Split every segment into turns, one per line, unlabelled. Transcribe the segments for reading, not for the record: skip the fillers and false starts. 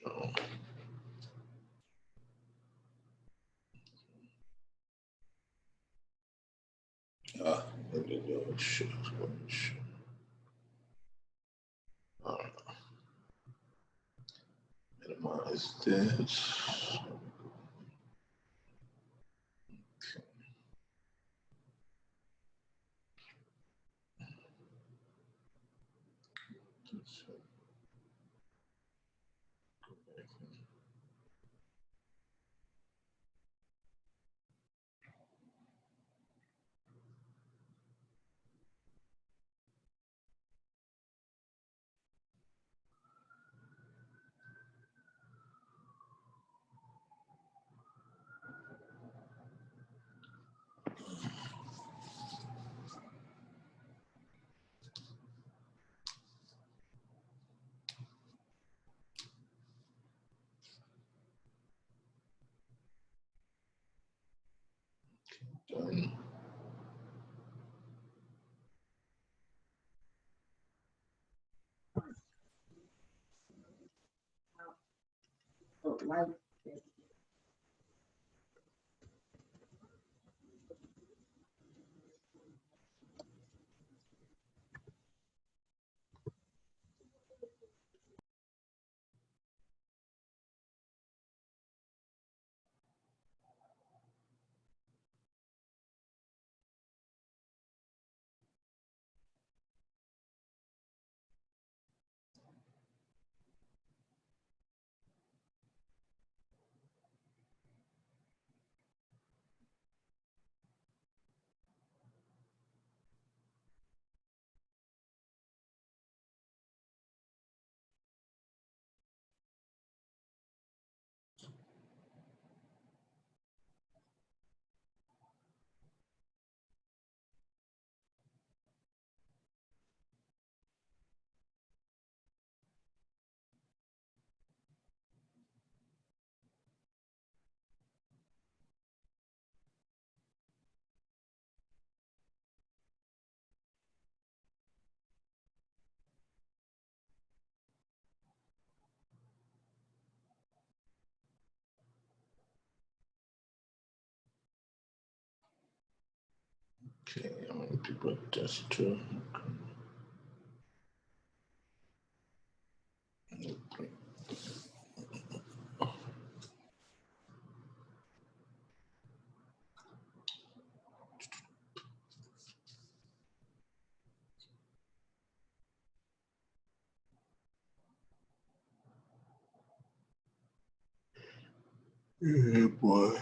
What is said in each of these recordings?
So, let me go. Shit. Minimize this. Done.
Oh, light.
Okay, I'm going to put this too. Okay. Yeah, boy.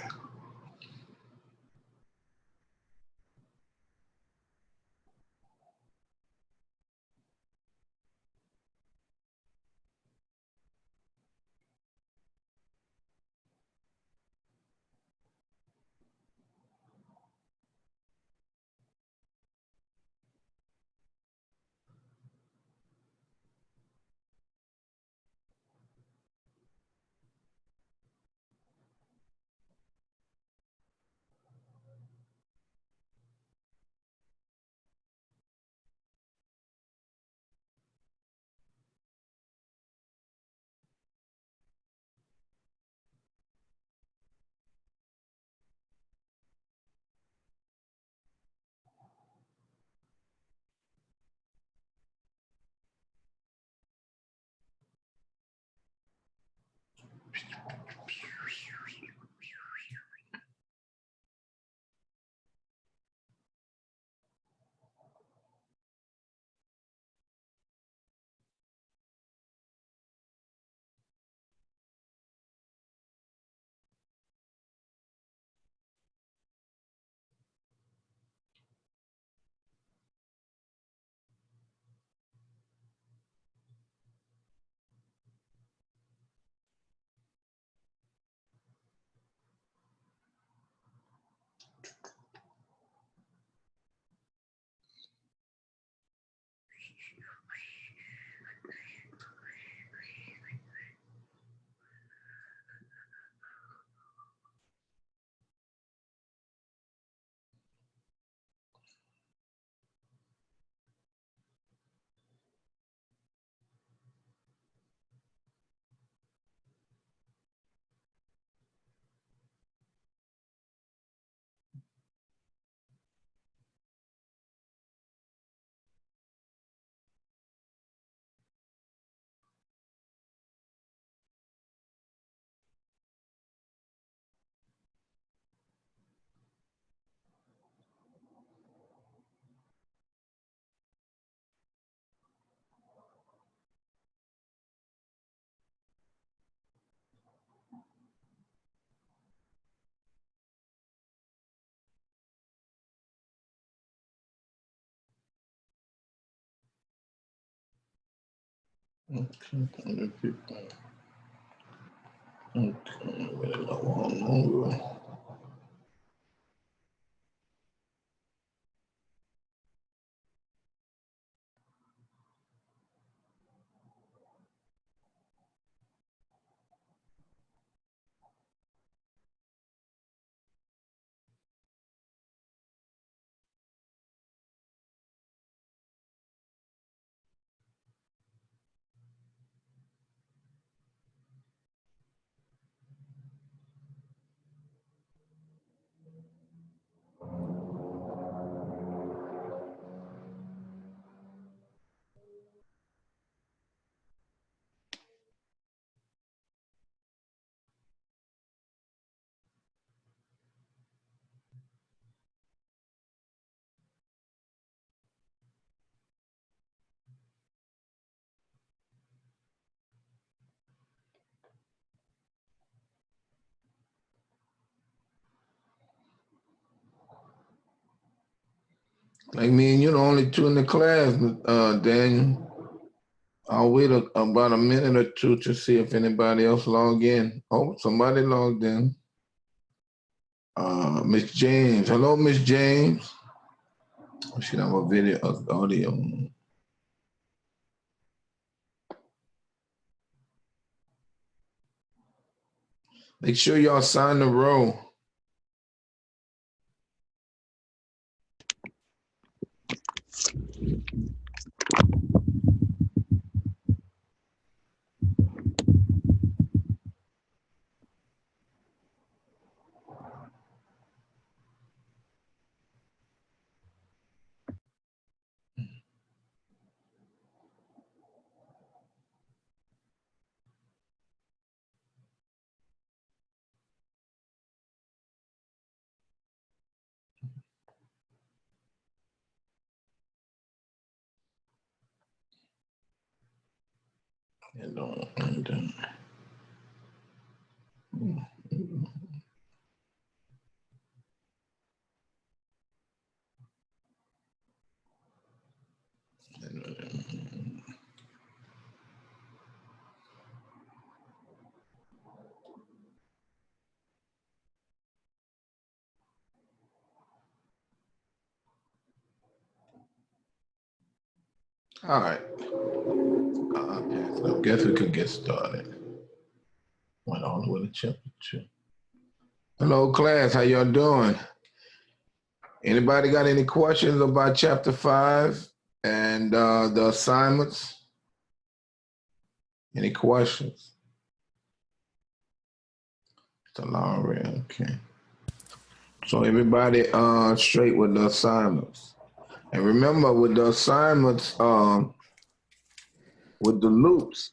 Okay, 100 people. Okay, really long over. Like me and you, the only two in the class, Daniel. I'll wait about a minute or two to see if anybody else log in. Oh, somebody logged in. Miss James. Hello, Miss James. Oh, she don't have a video, audio. Make sure y'all sign the roll. All right. I guess we could get started. Went all the way to chapter 2. Hello, class. How y'all doing? Anybody got any questions about chapter 5 and the assignments? Any questions? It's a long read. Okay. So everybody straight with the assignments. And remember with the assignments, with the loops,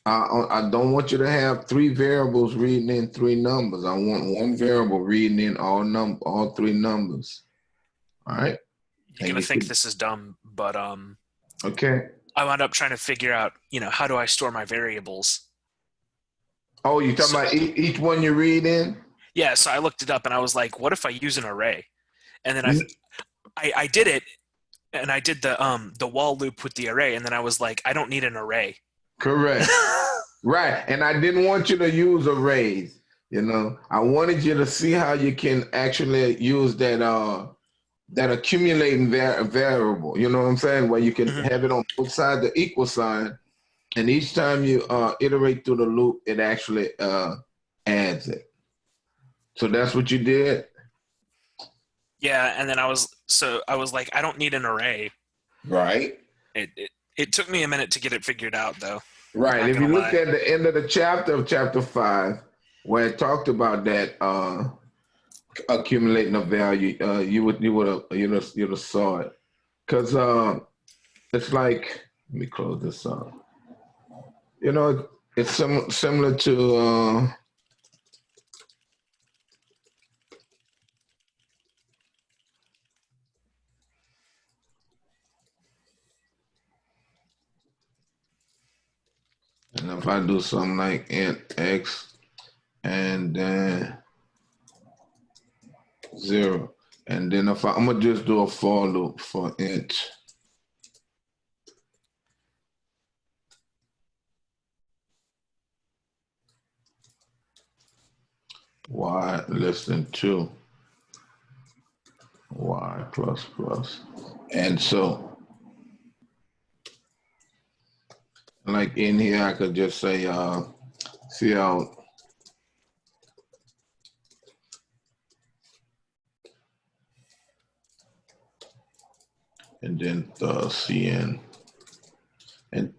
I don't want you to have 3 variables reading in 3 numbers. I want 1 variable reading in all 3 numbers. All right.
You're gonna think this is dumb, but
okay.
I wound up trying to figure out, how do I store my variables?
Oh, you talking about each one you read in?
Yeah. So I looked it up and I was like, what if I use an array? And then I did it, and I did the while loop with the array, and then I was like, I don't need an array.
Correct. Right. And I didn't want you to use arrays. I wanted you to see how you can actually use that accumulating variable. You know what I'm saying? Where you can have it on both sides, the equal sign, and each time you iterate through the loop, it actually adds it. So that's what you did?
Yeah, and then I was like, I don't need an array.
Right.
It took me a minute to get it figured out, though.
Right. If you look at the end of the chapter of chapter 5, where it talked about that accumulating a value, you would have saw it, because it's like, let me close this up. It's similar to and if I do something like int x and then 0, and then if I'm gonna just do a for loop for int y less than 2, y plus plus. And so, like in here, I could just say, see out and then cn and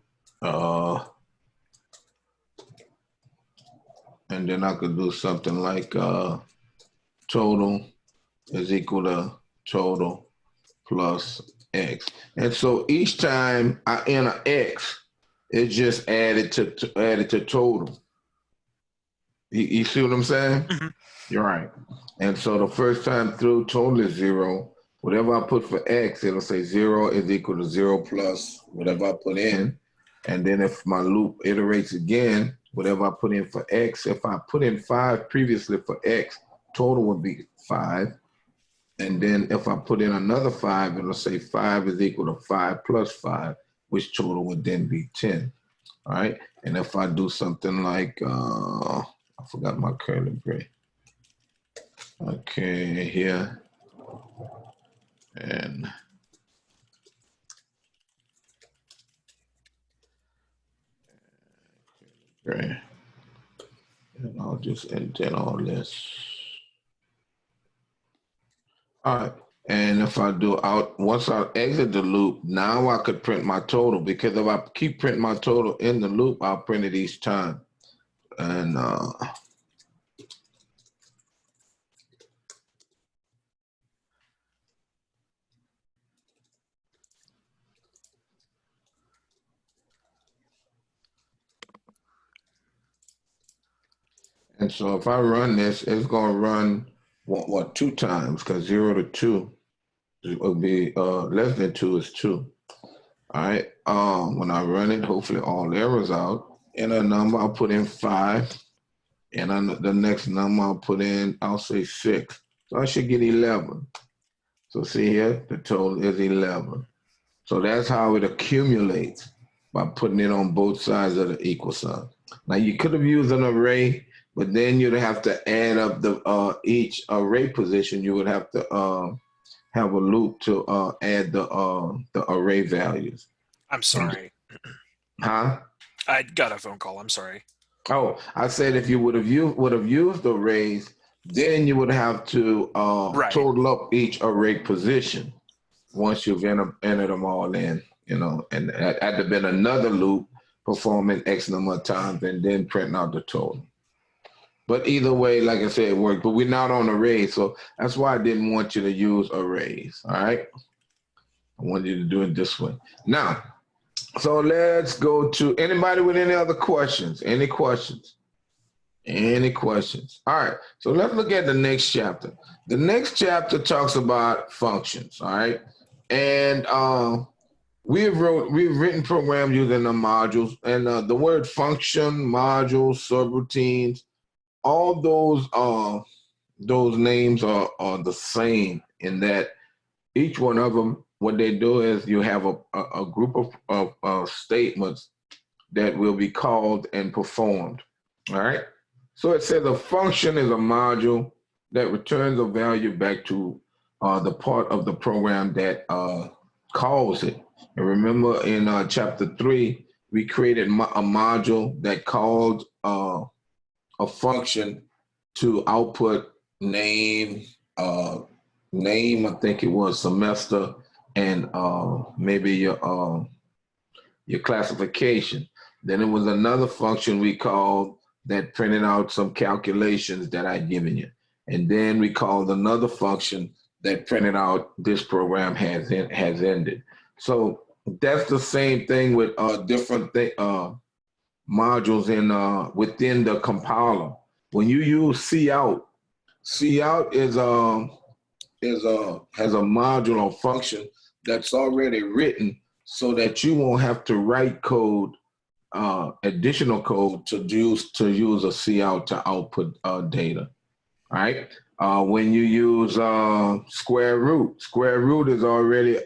then I could do something like total is equal to total plus x. And so each time I enter x, it's just added to total. You see what I'm saying?
Mm-hmm.
You're right. And so the first time through, total is 0. Whatever I put for x, it'll say 0 is equal to 0 plus whatever I put in. And then if my loop iterates again, whatever I put in for x, if I put in 5 previously for x, total would be 5. And then if I put in another 5, it'll say 5 is equal to 5 plus 5, which total would then be 10. All right. And if I do something like, I forgot my curly brace. Okay, here. And okay. And I'll just indent all this. All right. And if I do out, once I exit the loop, now I could print my total, because if I keep printing my total in the loop, I'll print it each time. And so if I run this, it's going to run what 2 times, because 0 to 2 will be less than 2 is 2. All right. When I run it, hopefully all errors out. In a number, I'll put in 5. And on the next number, I'll put in, I'll say 6. So I should get 11. So see here, the total is 11. So that's how it accumulates, by putting it on both sides of the equal sign. Now you could have used an array, but then you'd have to add up the each array position. You would have to have a loop to add the array values.
I'm sorry.
Huh?
I got a phone call. I'm sorry.
Oh, I said if you would have used arrays, then you would have to
Right.
total up each array position once you've entered them all in, and that had to been another loop performing X number of times and then printing out the total. But either way, like I said, it worked. But we're not on arrays, so that's why I didn't want you to use arrays. All right, I wanted you to do it this way. Now, so let's go to anybody with any other questions. Any questions? Any questions? All right, so let's look at the next chapter. The next chapter talks about functions. All right, and we've written programs using the modules, and the word function, modules, subroutines, all those names are the same, in that each one of them, what they do is you have a group of statements that will be called and performed. All right. So it says a function is a module that returns a value back to the part of the program that calls it. And remember, in chapter 3, we created a module that called a function to output name, I think it was semester, and maybe your classification. Then it was another function we called that printed out some calculations that I'd given you. And then we called another function that printed out this program has ended. So that's the same thing with different modules within the compiler. When you use cout, cout has a module or function that's already written, so that you won't have to write code, additional code to use a cout to output data. All right. When you use square root is already a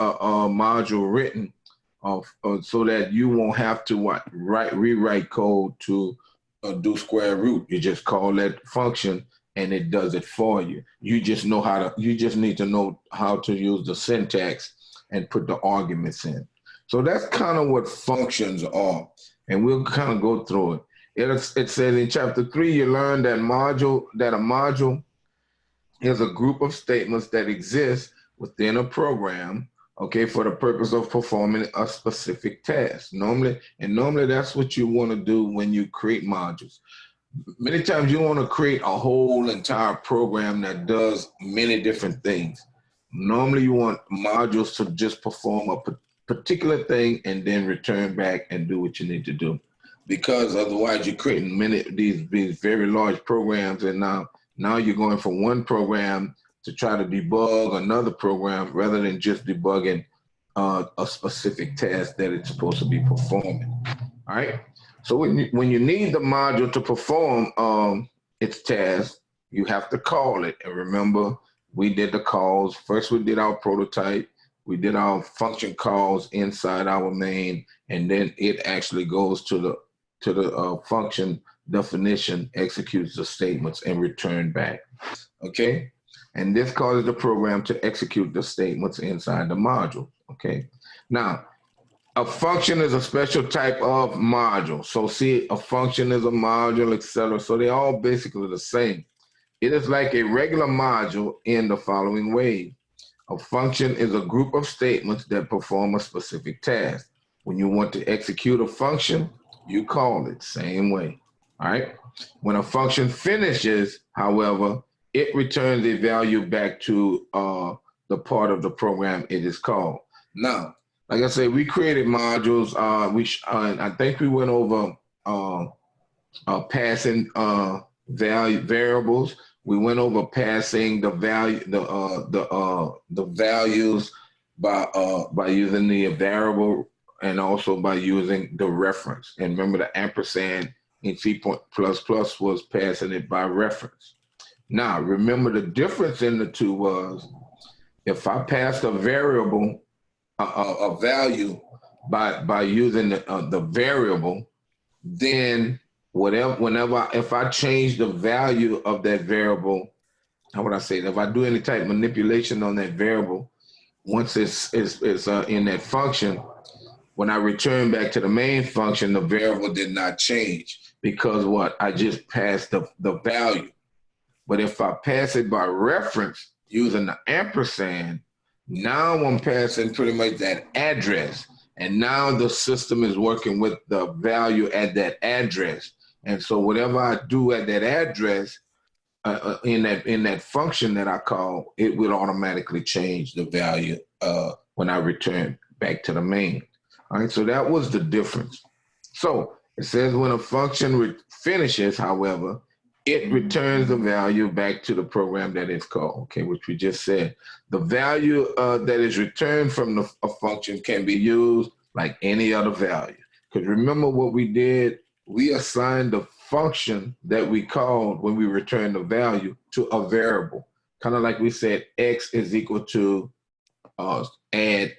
module written so that you won't have to rewrite code to do square root. You just call that function and it does it for you. You just need to know how to use the syntax and put the arguments in. So that's kind of what functions are, and we'll kind of go through it. It says in chapter 3, you learn that a module is a group of statements that exist within a program, okay, for the purpose of performing a specific task. Normally that's what you want to do when you create modules. Many times you want to create a whole entire program that does many different things. Normally you want modules to just perform a particular thing and then return back and do what you need to do. Because otherwise you're creating many of these very large programs, and now you're going from one program to try to debug another program rather than just debugging a specific task that it's supposed to be performing. All right. So when you need the module to perform its task, you have to call it. And remember, we did the calls. First, we did our prototype. We did our function calls inside our main, and then it actually goes to the function definition, executes the statements, and return back. Okay, and this causes the program to execute the statements inside the module. Okay, now a function is a special type of module. So see, a function is a module, etc. So they're all basically the same. It is like a regular module in the following way. A function is a group of statements that perform a specific task. When you want to execute a function, you call it same way. All right. When a function finishes, however, it returns a value back to the part of the program it is called. Now, like I said, we created modules. I think we went over passing variables. We went over passing the values by using the variable, and also by using the reference. And remember, the ampersand in C++ was passing it by reference. Now, remember the difference in the two was, if I passed a variable, a value by using the variable, then if I change the value of that variable, how would I say it? If I do any type of manipulation on that variable, once it's in that function, when I return back to the main function, the variable did not change, because what? I just passed the value. But if I pass it by reference using the ampersand, now I'm passing pretty much that address. And now the system is working with the value at that address. And so whatever I do at that address, in that function that I call, it will automatically change the value when I return back to the main. All right, so that was the difference. So it says when a function finishes, however, it returns the value back to the program that it's called, okay, which we just said. The value that is returned from a function can be used like any other value. Because remember what we did? We assigned the function that we called when we returned the value to a variable. Kind of like we said, x is equal to add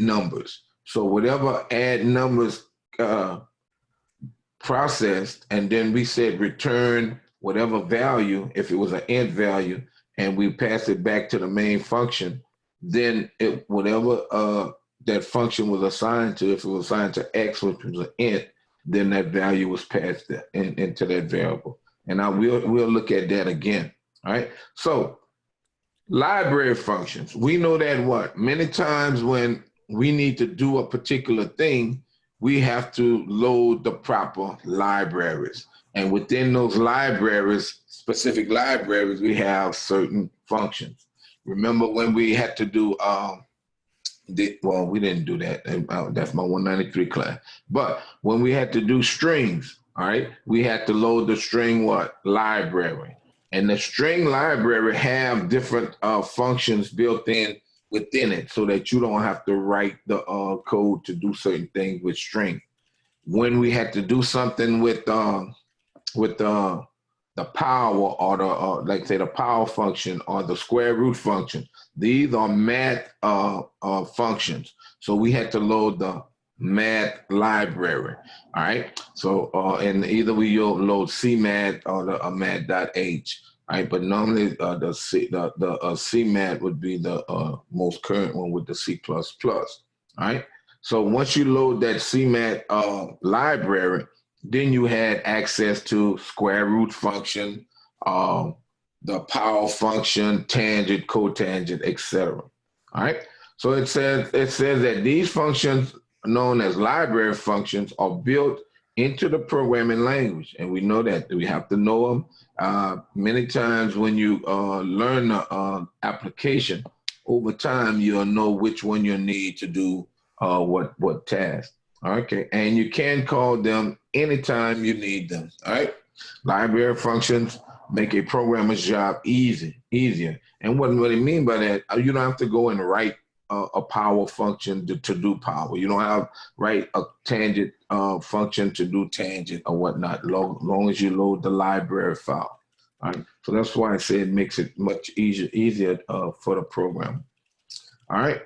numbers. So whatever add numbers processed, and then we said return whatever value, if it was an int value, and we pass it back to the main function, then whatever that function was assigned to, if it was assigned to x, which was an int, then that value was passed into that variable. And we'll look at that again. All right. So library functions, we know that what? Many times when we need to do a particular thing, we have to load the proper libraries. And within those libraries, specific libraries, we have certain functions. Remember when we had to do, well, we didn't do that. That's my 193 class. But when we had to do strings, all right, we had to load the string what? Library. And the string library have different functions built in within it, so that you don't have to write the code to do certain things with string. When we had to do something with the power, or the like say the power function or the square root function, these are math functions. So we had to load the math library. All right. So and either we load CMath or the math.h. right? But normally the CMAT would be the most current one with the C++, right? So once you load that CMAT library, then you had access to square root function, the power function, tangent, cotangent, etc. All right. So it says that these functions, known as library functions, are built into the programming language, and we know that we have to know them. Many times when you learn the application, over time you'll know which one you need to do what task. Okay, and you can call them anytime you need them. All right, library functions make a programmer's job easier. And what I mean by that, you don't have to go and write a power function to do power. You don't have write a tangent function to do tangent or whatnot, long as you load the library file. All right, so that's why I say it makes it much easier for the program. All right,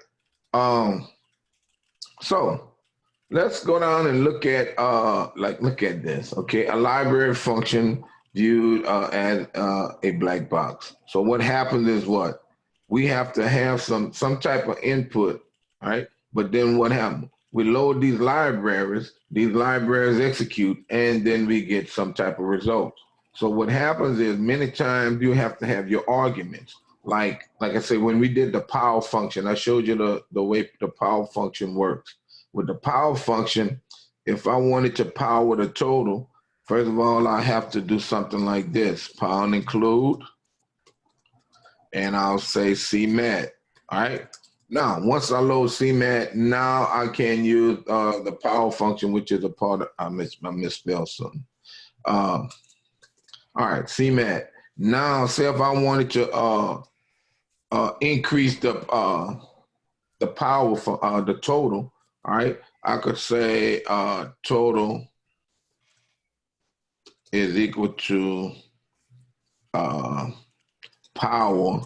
so let's go down and look at look at this. Okay, a library function viewed as a black box. So what happens is what? We have to have some type of input, right? But then what happens? We load these libraries execute, and then we get some type of results. So what happens is many times you have to have your arguments. Like I said, when we did the power function, I showed you the way the power function works. With the power function, if I wanted to power the total, first of all, I have to do something like this: pound include, and I'll say CMAT. All right. Now, once I load CMAT, now I can use the power function, which is a part of, I misspelled something. All right, CMAT. Now, say if I wanted to increase the power for the total, all right, I could say total is equal to power,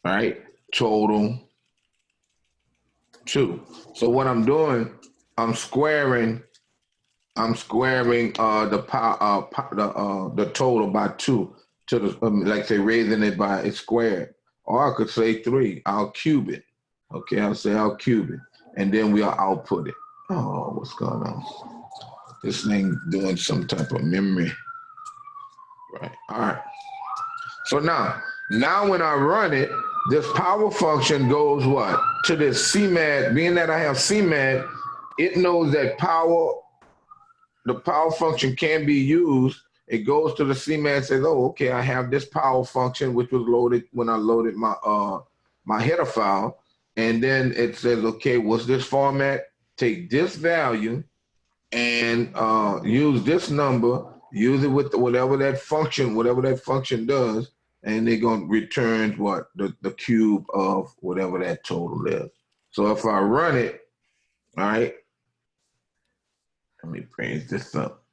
right? Total 2. So what I'm doing, I'm squaring the power, the total by 2 to the like say raising it by it's squared. Or I could say 3. I'll cube it. Okay, I'll say I'll cube it, and then we'll output it. Oh, what's going on? This thing doing some type of memory. Right. All right. So now when I run it, this power function goes what? To this CMAT. Being that I have CMAT, it knows that the power function can be used. It goes to the CMAT and says, oh, okay, I have this power function, which was loaded when I loaded my header file. And then it says, okay, what's this format? Take this value and use this number, use it with whatever that function does, and they're going to return what? The cube of whatever that total is. So if I run it, all right, let me bring this up.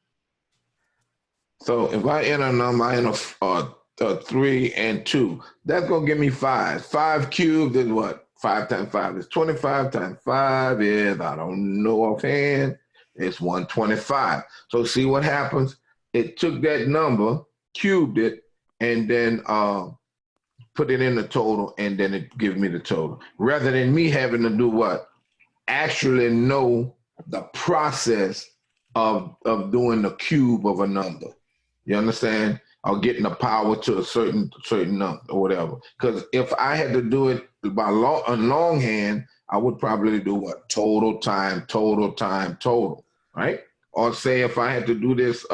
So if I enter a number, I enter 3 and 2, that's going to give me 5. 5 cubed is what? 5 times 5 is 25 times 5 is, I don't know offhand, it's 125. So see what happens? It took that number, cubed it, and then put it in the total, and then it gives me the total. Rather than me having to do what? Actually know the process of doing the cube of a number. You understand? Or getting the power to a certain number or whatever. Because if I had to do it by longhand, I would probably do what? Total time, right? Or say if I had to do this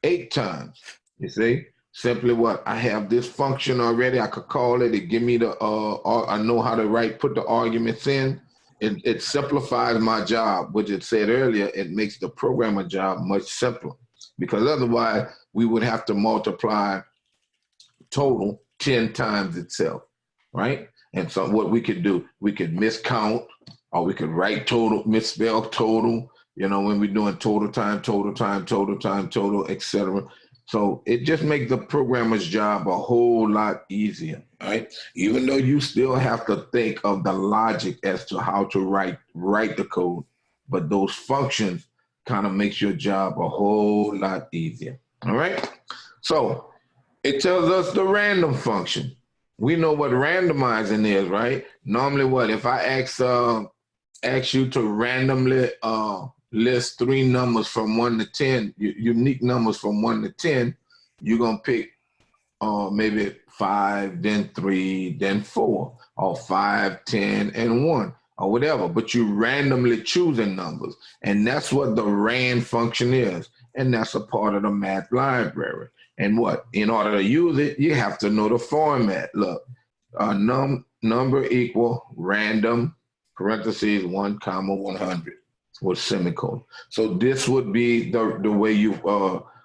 8 times, you see? Simply what? I have this function already. I could call it. It give me the, I know how to put the arguments in. It simplifies my job, which it said earlier, it makes the programmer job much simpler. Because otherwise, we would have to multiply total 10 times itself, right? And so what we could do, we could miscount, or we could write total, misspell total, when we're doing total time, etc. So it just makes the programmer's job a whole lot easier, right? Even though you still have to think of the logic as to how to write the code, but those functions kind of makes your job a whole lot easier. All right. So It tells us the random function. We know what randomizing is, right? Normally, what if I ask you to randomly list three numbers from 1 to 10, unique numbers from 1 to 10, you're gonna pick maybe 5, then 3, then 4, or 5, 10, and 1, or whatever. But you randomly choosing numbers, and that's what the rand function is, and that's a part of the math library. And what, in order to use it, you have to know the format. Look, number equal random parentheses 1 comma 100 with semicolon. So this would be the way you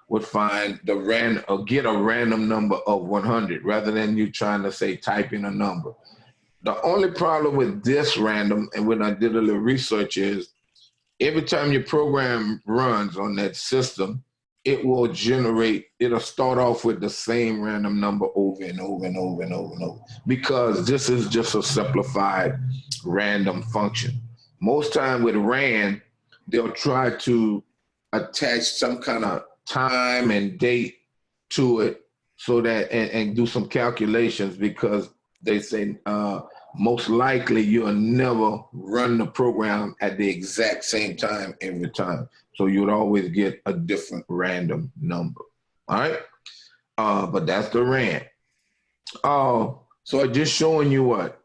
would find the random or get a random number of 100 rather than you trying to say type in a number. The only problem with this random, and when I did a little research, is every time your program runs on that system, it will generate, it'll start off with the same random number over and over and over and over and over, because this is just a simplified random function. Most time with rand, they'll try to attach some kind of time and date to it so that, and do some calculations, because they say most likely you'll never run the program at the exact same time every time. So you would always get a different random number. All right. But that's the rand. So I'm just showing you what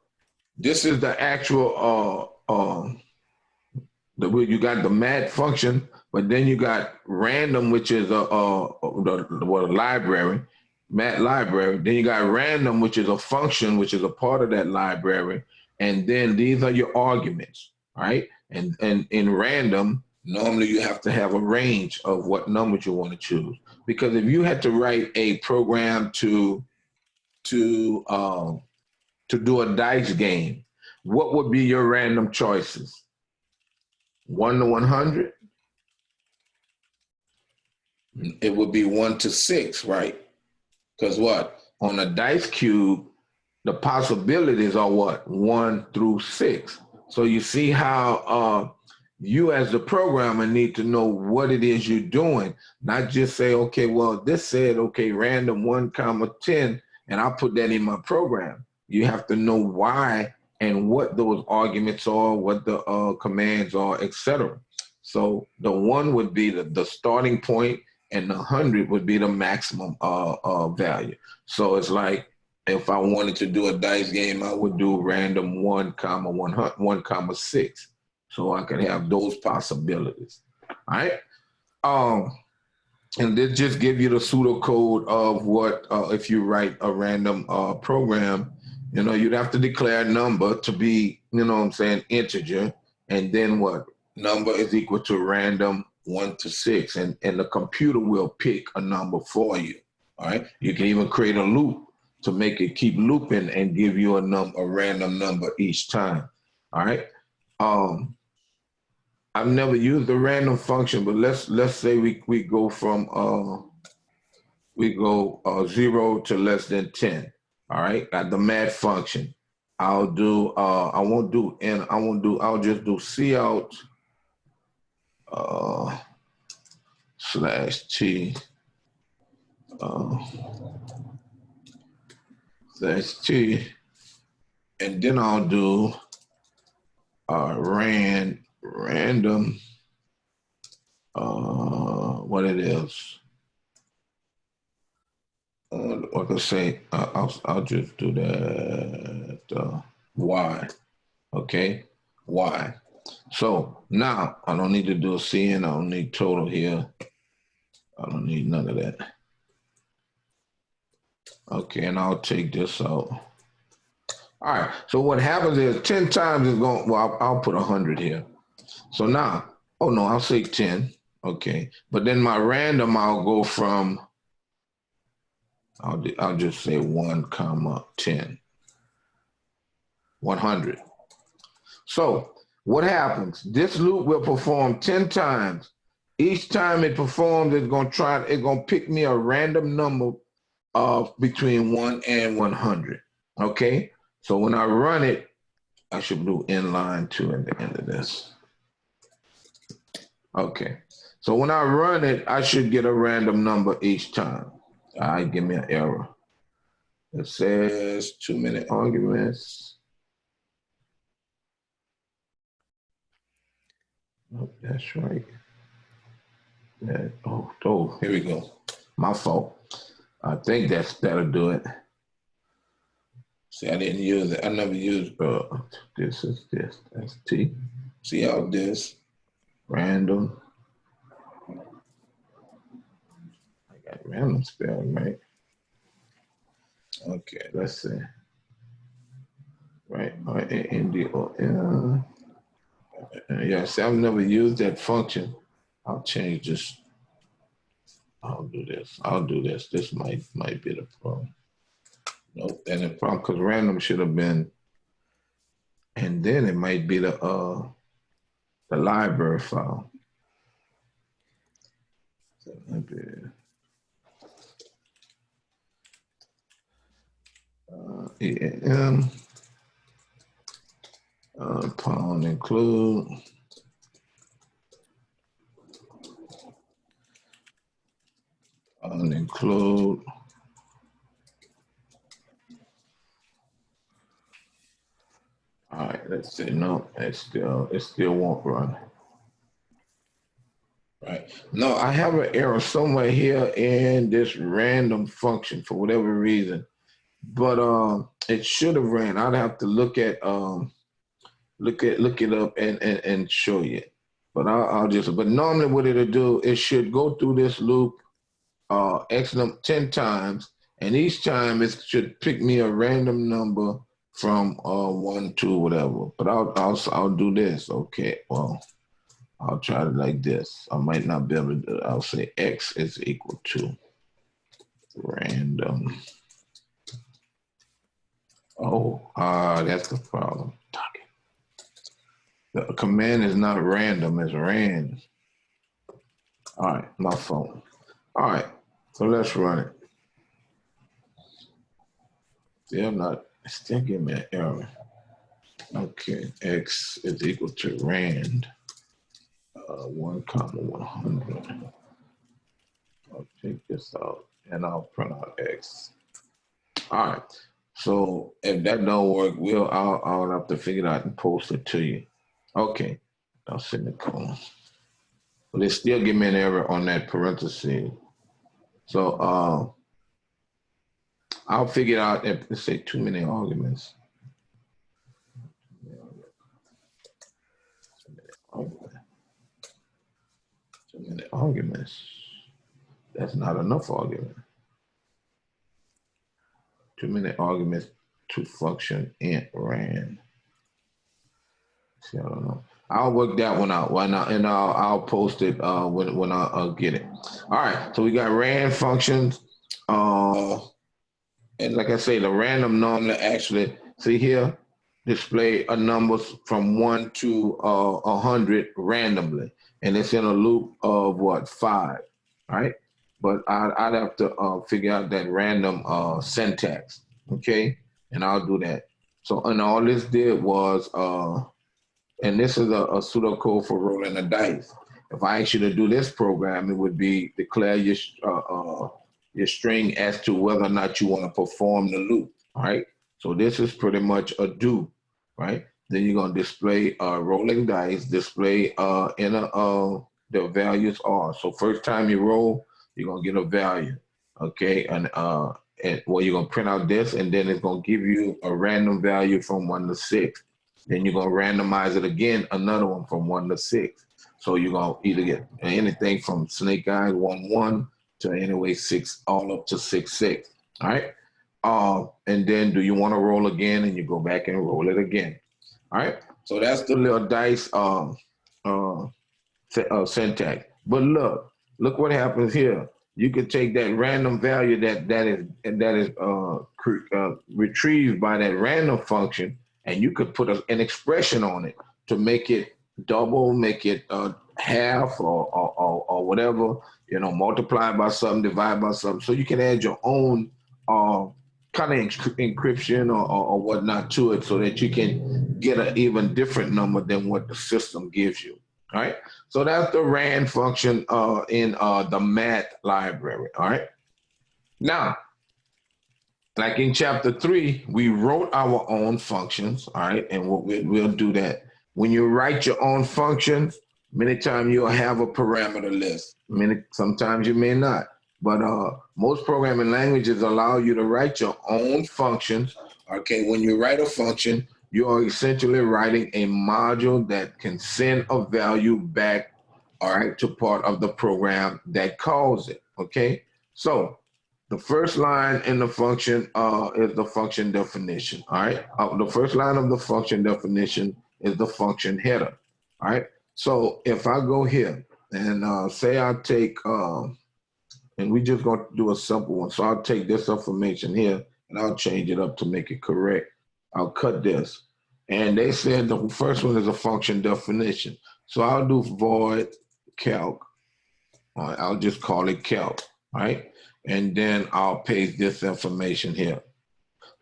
this is, the actual you got the mat function, but then you got random, which is the library, mat library. Then you got random, which is a function, which is a part of that library. And then these are your arguments, right? And in random, normally you have to have a range of what numbers you want to choose. Because if you had to write a program to do a dice game, what would be your random choices? 1 to 100? It would be 1 to 6, right? Because what? On a dice cube, the possibilities are what? 1 through 6. So you see how you as the programmer need to know what it is you're doing, not just say, okay, well, this said, okay, random 1 comma 10, and I'll put that in my program. You have to know why and what those arguments are, what the commands are, etc. So the 1 would be the starting point, and the 100 would be the maximum value. So it's like, if I wanted to do a dice game, I would do random 1 comma 1 comma 6. So I could have those possibilities. All right. And this just give you the pseudocode of what, if you write a random program, you'd have to declare a number to be, integer. And then what? Number is equal to random 1 to 6. And the computer will pick a number for you. All right. You can even create a loop to make it keep looping and give you a random number each time. All right. I've never used the random function, but let's say we go from 0 to less than 10. All right. Got the math function. I'll do I'll just do cout /t /t, and then I'll do random what it is. Like I say, I'll just do that y. Okay, y. So now I don't need to do a cn. I don't need total here. I don't need none of that. Okay, and I'll take this out. All right, so what happens is 10 times is going, well, I'll put 100 here. So now, oh no, I'll say 10, okay. But then my random, I'll go from, I'll just say 1 comma 10, 100. So what happens? This loop will perform 10 times. Each time it performs, it's gonna pick me a random number of between 1 and 100, okay? So when I run it, I should do inline 2 at the end of this. Okay, so when I run it, I should get a random number each time. All right, give me an error. It says 2-minute arguments. Oh, that's right. Oh, here we go. My fault. I think that'll do it. See, I didn't use it. I never used this is this. That's T. See how this random. I got random spelling, right? Okay, let's see. Right, R-A-N-D-O-N. Yeah, see, I've never used that function. I'll change this. I'll do this. I'll do this. This might be the problem. Nope, and the problem because random should have been, and then it might be the library file. So it might be, EAM, pound include. Include. All right, let's see. No, it still won't run. Right. No, I have an error somewhere here in this random function for whatever reason, but it should have ran. I'd have to look it up and show you. But I'll just. But normally, what it'll do, it should go through this loop X 10 times, and each time it should pick me a random number from 1 to whatever. But I'll do this. Okay, well, I'll try it like this. I might not be able to do it. I'll say X is equal to random. Oh, that's the problem. The command is not random, it's rand. All right, my phone. All right, so let's run it. Still give me an error. Okay, X is equal to rand, 1 comma 100. I'll take this out and I'll print out X. All right, so if that don't work, I'll have to figure it out and post it to you. Okay, I'll send the code. But they still give me an error on that parenthesis. So I'll figure it out if let's say 2 minute arguments. 2 minute arguments. That's not enough argument. 2 minute arguments to function int ran. See, I don't know. I'll work that one out. Why not? And I'll post it when I'll get it. All right. So we got ran functions. And like I say, the random normally actually see here display a number from 1 to 100 randomly, and it's in a loop of what 5, right? But I'd have to figure out that random syntax, okay? And I'll do that. So, and all this did was and this is a pseudocode for rolling a dice. If I ask you to do this program, it would be declare your string as to whether or not you want to perform the loop, all right? So this is pretty much a do, right? Then you're gonna display rolling dice, display the values are. So first time you roll, you're gonna get a value, okay? And well, you're gonna print out this, and then it's gonna give you a random value from 1 to 6. Then you're gonna randomize it again, another one from 1 to 6. So you're gonna either get anything from snake eyes 1 1 to anyway 6 all up to 6 6. All right. And then do you want to roll again? And you go back and roll it again. All right. So that's the little dice syntax. But look what happens here. You could take that random value that is retrieved by that random function, and you could put an expression on it to make it double, make it half, or whatever. You know, multiply by something, divide by something. So you can add your own kind of encryption or whatnot to it, so that you can get an even different number than what the system gives you. All right. So that's the rand function in the math library. All right. Now, like in chapter 3, we wrote our own functions, all right? And we'll do that. When you write your own functions, many times you'll have a parameter list. Sometimes you may not. But most programming languages allow you to write your own functions. Okay, when you write a function, you are essentially writing a module that can send a value back, all right, to part of the program that calls it. Okay, so the first line in the function is the function definition. All right, the first line of the function definition is the function header. All right, so if I go here and say I take and we just going to do a simple one. So I'll take this information here and I'll change it up to make it correct. I'll cut this. And they said the first one is a function definition. So I'll do void calc. All right, I'll just call it calc, right? And then I'll paste this information here.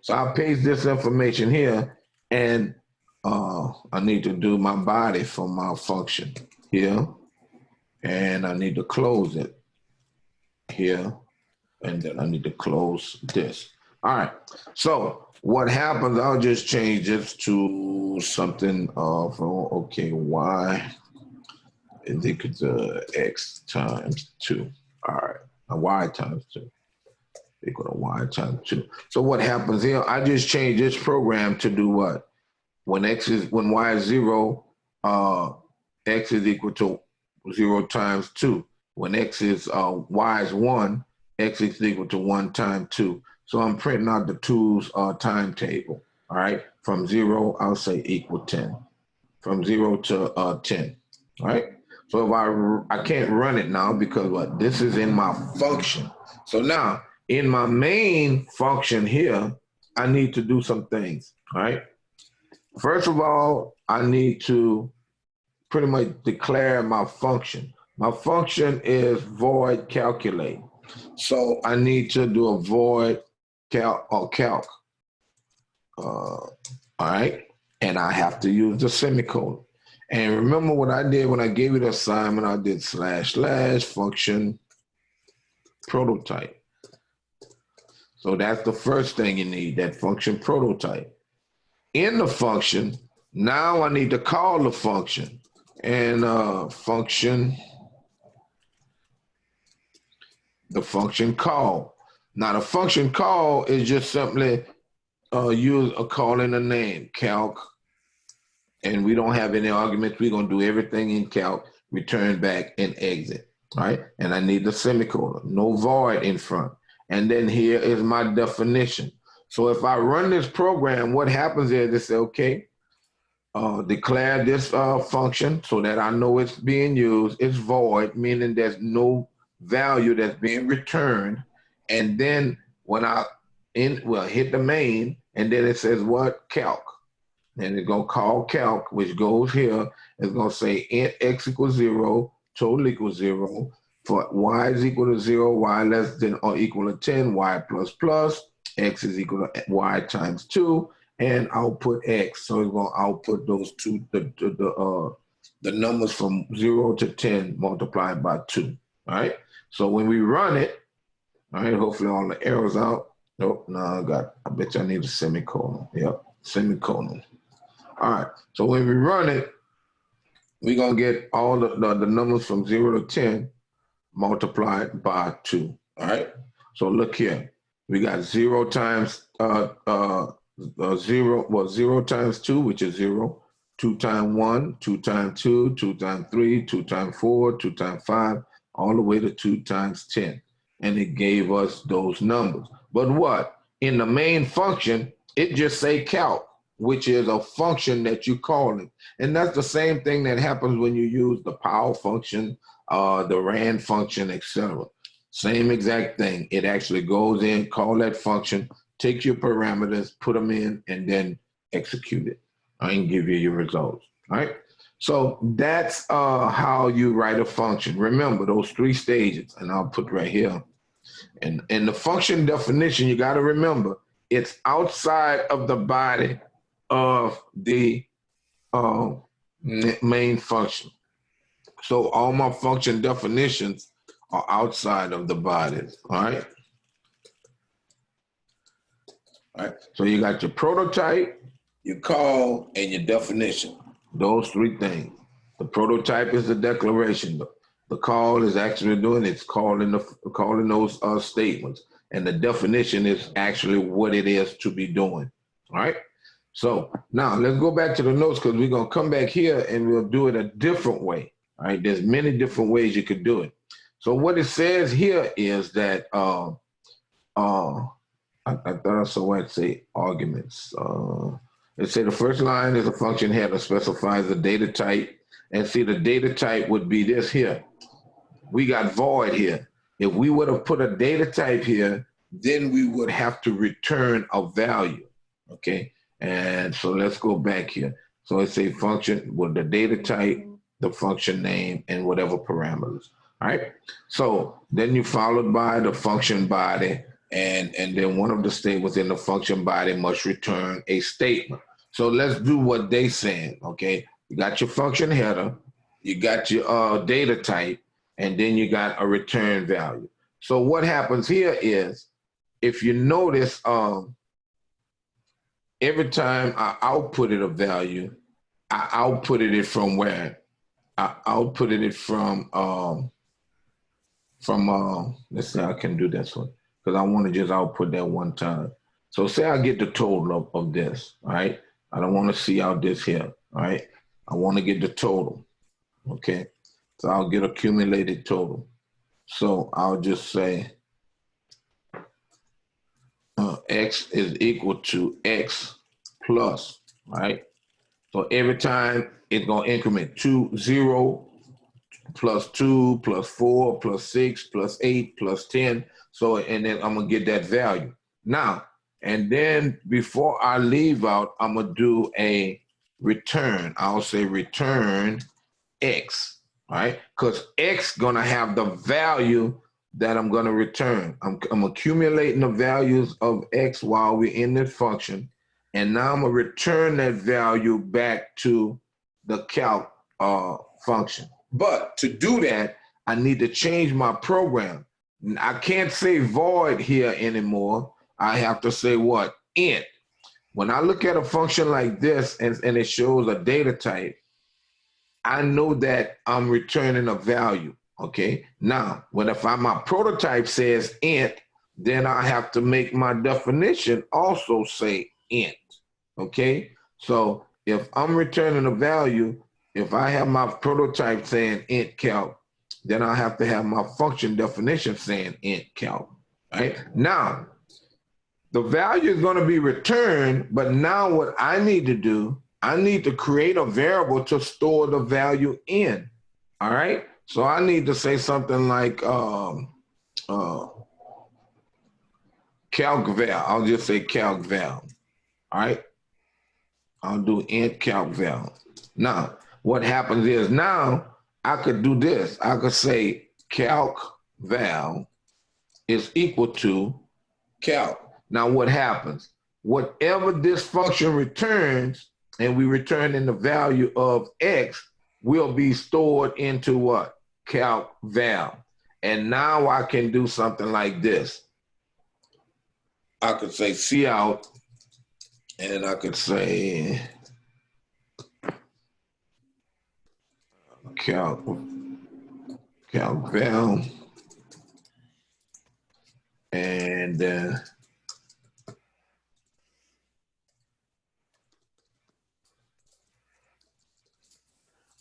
So I'll paste this information here and I need to do my body for my function here. And I need to close it here, and then I need to close this. All right, so what happens, I'll just change this to something from, okay, y is equal to x times 2. All right, y times 2 equal to y times 2. So what happens here, I just change this program to do what? When y is 0, x is equal to 0 times 2. When y is 1, x is equal to 1 times 2. So I'm printing out the 2's timetable, all right? From 0, I'll say equal 10. From 0 to 10, all right? So if I can't run it now because what? This is in my function. So now, in my main function here, I need to do some things, all right? First of all, I need to pretty much declare my function. My function is void calculate. So I need to do a void calc. All right. And I have to use the semicolon. And remember what I did when I gave you the assignment, I did / function prototype. So that's the first thing you need, that function prototype. In the function, now I need to call the function. And the function call. Now the function call is just simply calling a name, calc, and we don't have any arguments. We're gonna do everything in calc, return back and exit, all right? And I need the semicolon, no void in front. And then here is my definition. So if I run this program, what happens is it says, okay, declare this function so that I know it's being used. It's void, meaning there's no value that's being returned. And then when I hit the main, and then it says what? Calc. And it's gonna call calc, which goes here. It's gonna say int x equals 0, total equals 0. For y is equal to 0, y less than or equal to 10, y plus plus, x is equal to y times 2. And output x, so it's going to output those two, the numbers from 0 to 10 multiplied by 2, all right? So when we run it, all right, hopefully all the arrows out. Nope, no, I bet you I need a semicolon. Yep, semicolon. All right, so when we run it, we're going to get all the numbers from 0 to 10 multiplied by 2, all right? So look here, we got 0 times 0 times 2, which is 0, 2 times 1, 2 times 2, 2 times 3, 2 times 4, 2 times 5, all the way to 2 times 10. And it gave us those numbers. But what? In the main function, it just say calc, which is a function that you're calling. And that's the same thing that happens when you use the power function, the rand function, etc. Same exact thing. It actually goes in, call that function, take your parameters, put them in, and then execute it and give you your results, all right? So that's how you write a function. Remember those 3 stages, and I'll put right here. And in the function definition, you got to remember, it's outside of the body of the main function. So all my function definitions are outside of the bodies, all right? All right. So you got your prototype, your call, and your definition. Those three things. The prototype is the declaration. The call is actually doing it's calling those statements, and the definition is actually what it is to be doing. All right. So now let's go back to the notes because we're gonna come back here and we'll do it a different way. All right. There's many different ways you could do it. So what it says here is that I thought I saw where it say arguments. It said the first line is a function header specifies the data type. And see, the data type would be this here. We got void here. If we would have put a data type here, then we would have to return a value, okay? And so let's go back here. So it's a function with the data type, the function name, and whatever parameters, all right? So then you followed by the function body, and then one of the statements in the function body must return a statement. So let's do what they saying, okay? You got your function header, you got your data type, and then you got a return value. So what happens here is, if you notice, every time I outputted a value, I outputted it from where? I outputted it from let's say I can do this one, because I want to just output that one time. So say I get the total of this, all right? I don't want to see out this here, all right? I want to get the total, okay? So I'll get accumulated total. So I'll just say X is equal to X plus, right? So every time it's going to increment 2, 0, plus 2, plus 4, plus 6, plus 8, plus 10. So, and then I'm going to get that value. Now, and then before I leave out, I'm going to do a return. I'll say return X, right? Because X going to have the value that I'm going to return. I'm accumulating the values of X while we're in this function. And now I'm going to return that value back to the calc function. But to do that, I need to change my program. I can't say void here anymore. I have to say what? Int. When I look at a function like this and it shows a data type, I know that I'm returning a value, okay? Now, if my prototype says int, then I have to make my definition also say int, okay? So if I'm returning a value, if I have my prototype saying int calc, then I have to have my function definition saying int calc, right? Now, the value is going to be returned, but now what I need to do, I need to create a variable to store the value in, all right? So I need to say something like calc val. I'll just say calc val, all right? I'll do int calc val. Now, what happens is now I could do this. I could say calc val is equal to calc. Now what happens? Whatever this function returns, and we return in the value of X, will be stored into what? Calc val. And now I can do something like this. I could say cout, and I could say calc val, and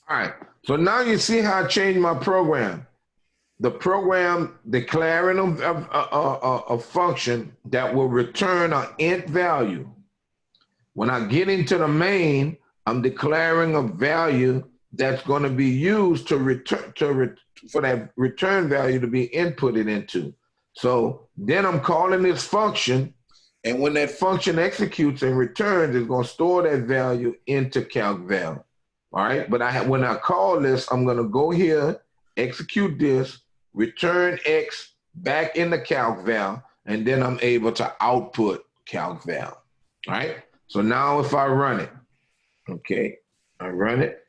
all right, so now you see how I changed my program. The program declaring a function that will return an int value. When I get into the main, I'm declaring a value that's going to be used to return for that return value to be inputted into. So then I'm calling this function, and when that function executes and returns, it's going to store that value into calc val. All right, but when I call this, I'm going to go here, execute this, return X back in the calc val, and then I'm able to output calc val. All right, so now if I run it, okay, I run it.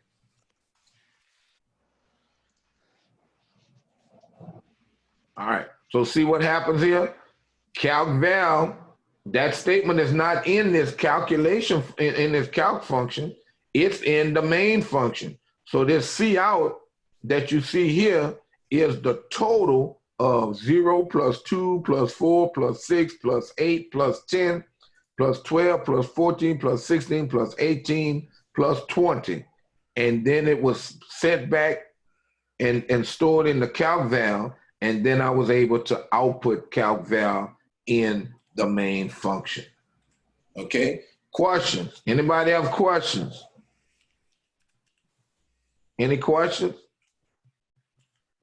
All right, so see what happens here? Calc val that statement is not in this calculation, in this calc function. It's in the main function. So this C out that you see here is the total of 0 plus 2 plus 4 plus 6 plus 8 plus 10 plus 12 plus 14 plus 16 plus 18 plus 20. And then it was sent back and stored in the calc val, and then I was able to output calc val in the main function. Okay, questions? Anybody have questions? Any questions?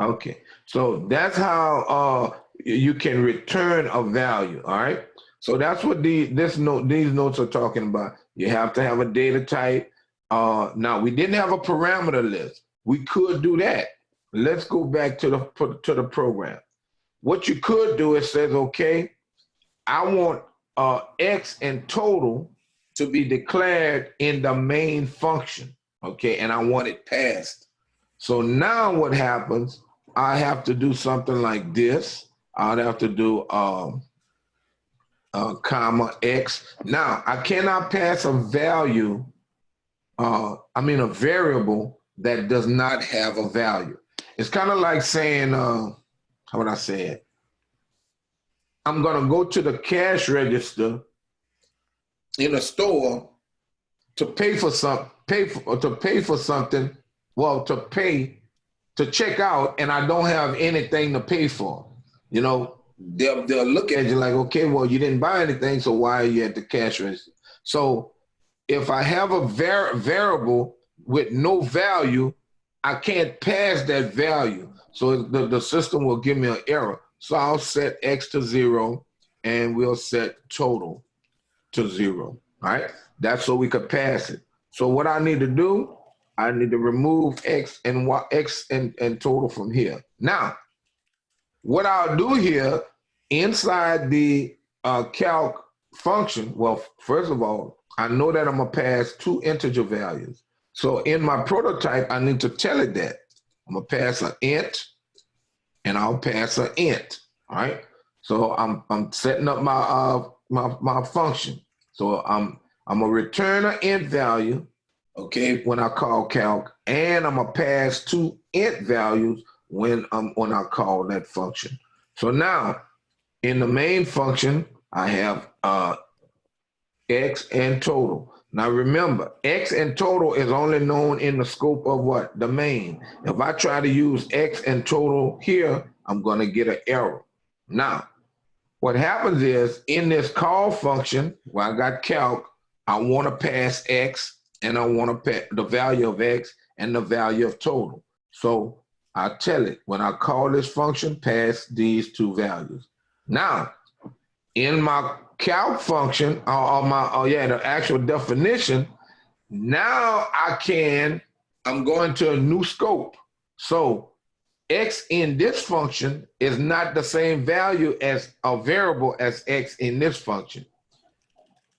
Okay, so that's how you can return a value. All right, so that's what these notes are talking about. You have to have a data type. Now we didn't have a parameter list. We could do that. Let's go back to the program. What you could do is says, okay, I want X and total to be declared in the main function, okay, and I want it passed. So now what happens, I have to do something like this. I'd have to do comma X. Now, I cannot pass a value, a variable that does not have a value. It's kind of like saying, how would I say it? I'm going to go to the cash register in a store to pay for something, to check out, and I don't have anything to pay for. You know, they'll look at you like, okay, well, you didn't buy anything, so why are you at the cash register? So if I have a variable with no value, I can't pass that value. So the system will give me an error. So I'll set X to 0, and we'll set total to 0, all right? That's so we could pass it. So what I need to do, I need to remove X and Y, X and total from here. Now, what I'll do here, inside the calc function, well, first of all, I know that I'm gonna pass 2 integer values. So in my prototype, I need to tell it that. I'm gonna pass an int, and I'll pass an int, all right? So I'm setting up my function. So I'm gonna return an int value, okay, when I call calc, and I'm gonna pass 2 int values when I call that function. So now, in the main function, I have X and total. Now remember, X and total is only known in the scope of what? The main. If I try to use X and total here, I'm going to get an error. Now, what happens is, in this call function, where I got calc, I want to pass X, and I want to pass the value of X and the value of total. So I tell it, when I call this function, pass these 2 values. Now, in my calc function, the actual definition, now I'm going to a new scope. So X in this function is not the same value as a variable as X in this function.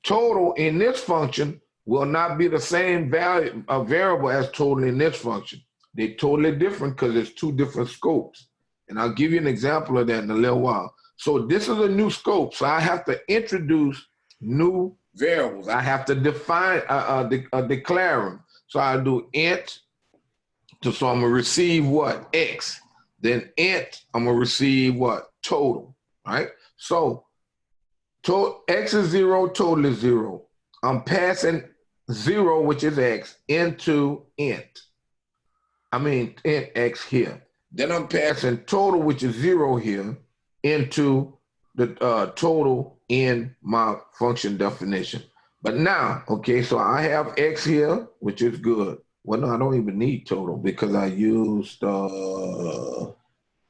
Total in this function will not be the same value a variable as total in this function. They're totally different because it's 2 different scopes. And I'll give you an example of that in a little while. So this is a new scope. So I have to introduce new variables. I have to define, declare them. So I do int. So I'm gonna receive what? X. Then int, I'm gonna receive what? Total, right? So X is 0, total is 0. I'm passing 0, which is X, into int X here. Then I'm passing total, which is 0 here, into the total in my function definition. But now, okay, so I have X here, which is good. Well, no, I don't even need total because I used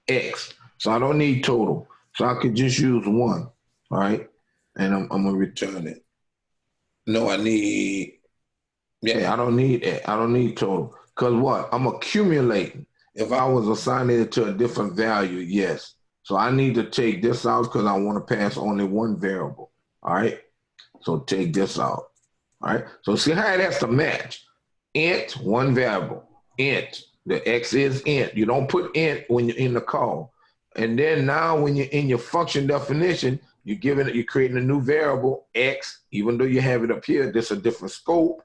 X. So I don't need total. So I could just use 1, all right? And I'm gonna return it. No, I don't need it. I don't need total. Because what? I'm accumulating. If I was assigning it to a different value, yes. So I need to take this out because I want to pass only 1 variable, all right? So take this out, all right? So see how it has to match. Int, 1 variable. Int, the X is int. You don't put int when you're in the call. And then now when you're in your function definition, you're creating a new variable, X, even though you have it up here, this is a different scope,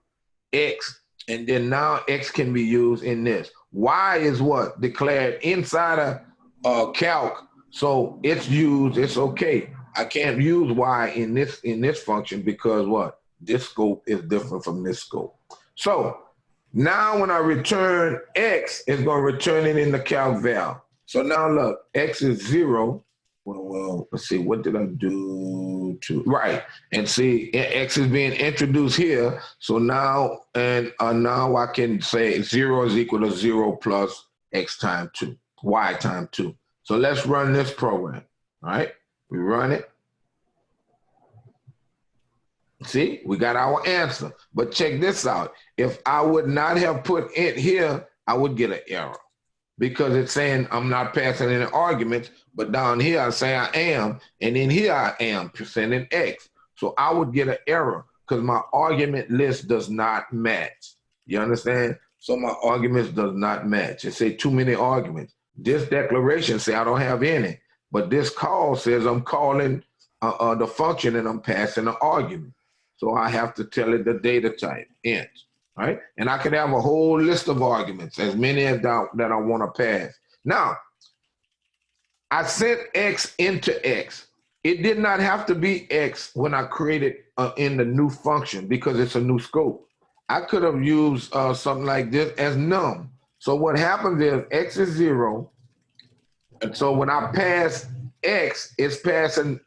X, and then now X can be used in this. Y is what? Declared inside of calc, so it's used, it's okay. I can't use Y in this function because what? This scope is different from this scope. So now when I return X, it's going to return it in the calc val. So now look, X is 0. Well, let's see, what did I do to, right. And see, X is being introduced here. So now, now I can say 0 is equal to 0 plus X times 2, Y times 2. So let's run this program, all right? We run it. See, we got our answer. But check this out. If I would not have put it here, I would get an error because it's saying I'm not passing any arguments, but down here I say I am, and in here I am presenting X. So I would get an error because my argument list does not match. You understand? So my arguments does not match. It say too many arguments. This declaration say I don't have any, but this call says I'm calling the function and I'm passing an argument. So I have to tell it the data type, int, right? And I can have a whole list of arguments, as many as that I want to pass. Now, I sent X into X. It did not have to be X when I created in the new function because it's a new scope. I could have used something like this as num. So what happens is X is 0. And so when I pass X, it's passing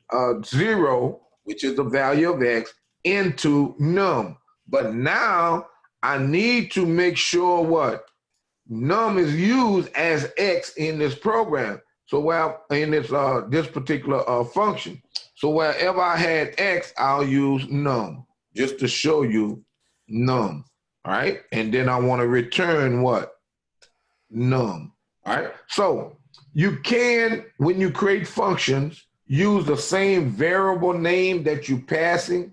0, which is the value of X, into num. But now I need to make sure what? Num is used as X in this program. So while in this particular function. So wherever I had X, I'll use num just to show you num. All right. And then I want to return what? Num. All right. So you can, when you create functions, use the same variable name that you're passing.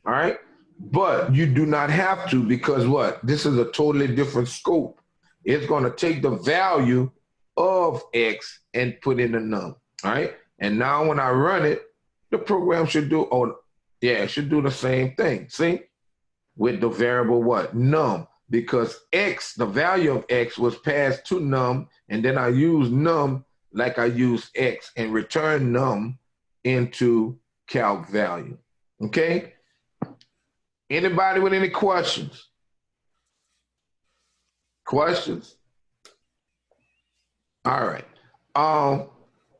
All right. But you do not have to because what? This is a totally different scope. It's going to take the value of X and put in a num. All right. And now when I run it, the program should do, it should do the same thing. See? With the variable what? Num. Because X, the value of X was passed to num, and then I use num like I use X and return num into calc value. Okay? Anybody with any questions? Questions? All right.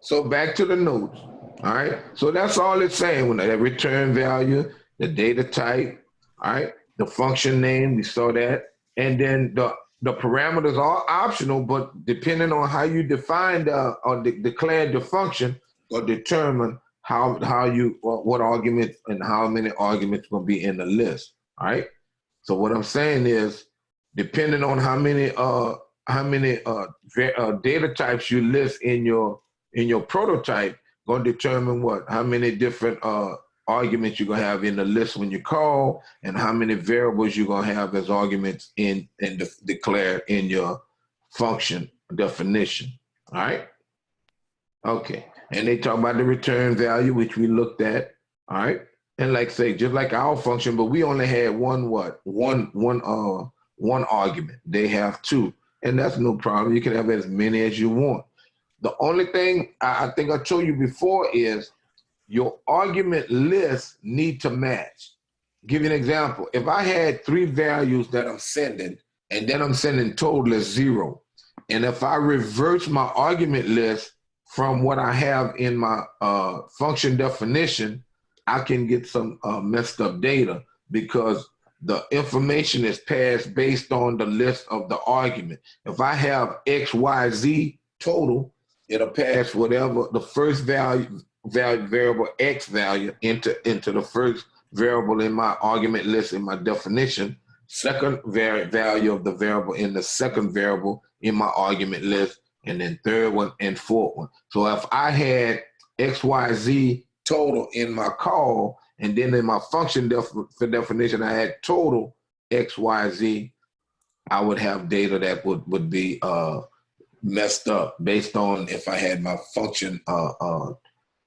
So back to the notes. All right. So that's all it's saying when that return value, the data type, all right, the function name, we saw that. And then the parameters are optional, but depending on how you define or declare the function or determine what arguments and how many arguments will be in the list. All right. So what I'm saying is, depending on how many data types you list in your prototype, going to determine how many different arguments you're going to have in the list when you call, and how many variables you're going to have as arguments declared in your function definition. All right. Okay. And they talk about the return value, which we looked at. All right. And like say, just like our function, but we only had one argument. They have 2, and that's no problem. You can have as many as you want. The only thing I think I told you before is your argument list need to match. Give you an example. If I had 3 values that I'm sending, and then I'm sending total as 0, and if I reverse my argument list from what I have in my function definition, I can get some messed up data because the information is passed based on the list of the argument. If I have X, Y, Z total, it'll pass whatever the first variable X value into the first variable in my argument list in my definition, second value of the variable in the second variable in my argument list, and then third one and fourth one. So if I had X, Y, Z total in my call, and then in my function definition, I had total X, Y, Z, I would have data that would be messed up based on if I had my function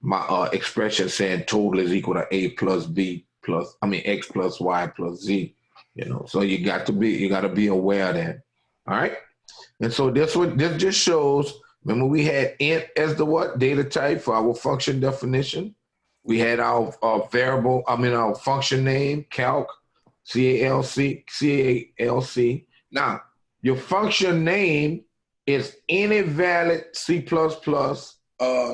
my expression saying total is equal to A plus B plus, X plus Y plus Z, so you got to be aware of that. All right. And so this just shows, remember we had int as the what? Data type for our function definition. We had our variable, our function name, calc, C-A-L-C. Now, your function name is any valid C++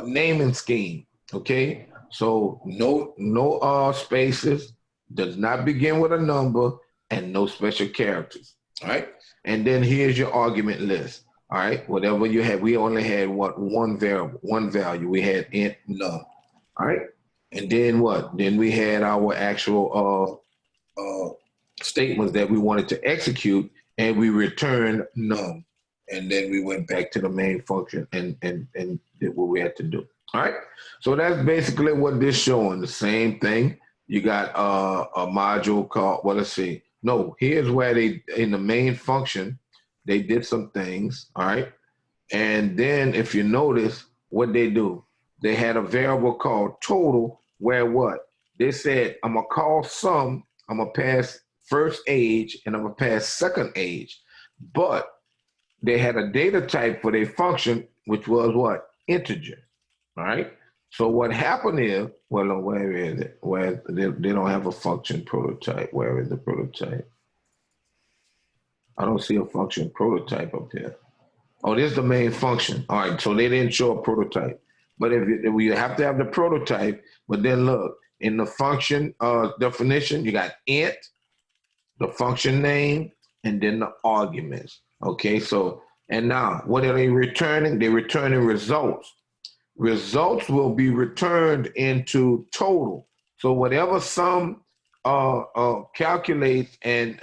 naming scheme, okay? So no spaces, does not begin with a number, and no special characters, all right? And then here's your argument list, all right? Whatever you had, we only had one variable, one value. We had int num, all right? And then what? Then we had our actual statements that we wanted to execute, and we returned num. And then we went back to the main function and did what we had to do. All right. So that's basically what this showing. The same thing. You got a module called, well, let's see. No, here's where they, in the main function, they did some things. All right. And then if you notice what they do, they had a variable called total where what? They said, I'm going to call sum, I'm going to pass first age, and I'm going to pass second age. But they had a data type for their function, which was what? Integer, all right? So what happened is, well, where is it? Where they don't have a function prototype. Where is the prototype? I don't see a function prototype up here. Oh, this is the main function. All right, so they didn't show a prototype. But if you have to have the prototype, but then look, in the function definition, you got int, the function name, and then the arguments. Okay, so, and now, what are they returning? They're returning results. Results will be returned into total. So whatever sum calculates and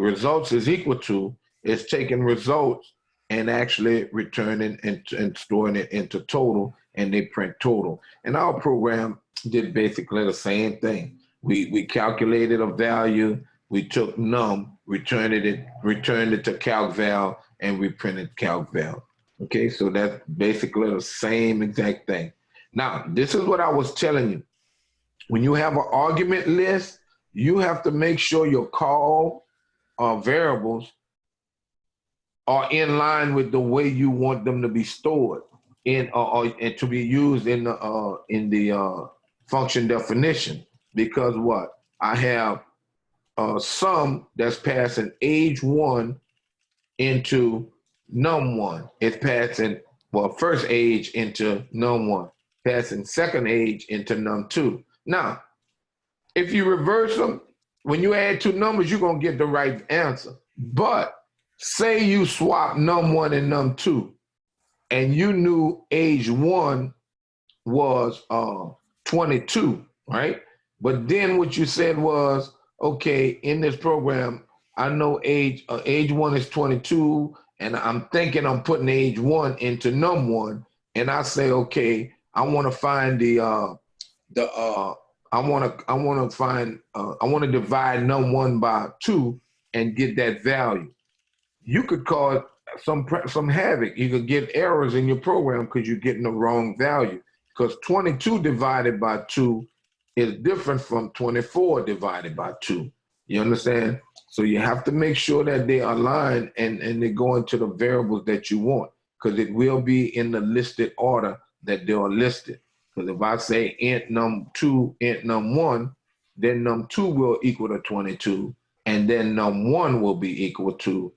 results is equal to, is taking results and actually returning and storing it into total, and they print total. And our program did basically the same thing. We calculated a value, we took num, returned it to calc val, and we printed calc val. Okay, so that's basically the same exact thing. Now, this is what I was telling you. When you have an argument list, you have to make sure your call variables are in line with the way you want them to be stored in and to be used in the function definition. Because what? I have sum that's passing age 1 into num1. It's passing, well, first age into num1, passing second age into num2. Now, if you reverse them, when you add two numbers, you're going to get the right answer. But say you swap num1 and num2, and you knew age 1 was 22, right? But then what you said was, okay, in this program, I know age 1 is 22, and I'm thinking I'm putting age 1 into num1, and I say, okay, I want to find I want to divide num1 by 2 and get that value. You could cause some havoc. You could get errors in your program because you're getting the wrong value. Because 22 divided by 2 is different from 24 divided by 2. You understand? So you have to make sure that they align and they go into the variables that you want, because it will be in the listed order that they are listed. Because if I say int num2, int num1, then num2 will equal to 22, and then num1 will be equal to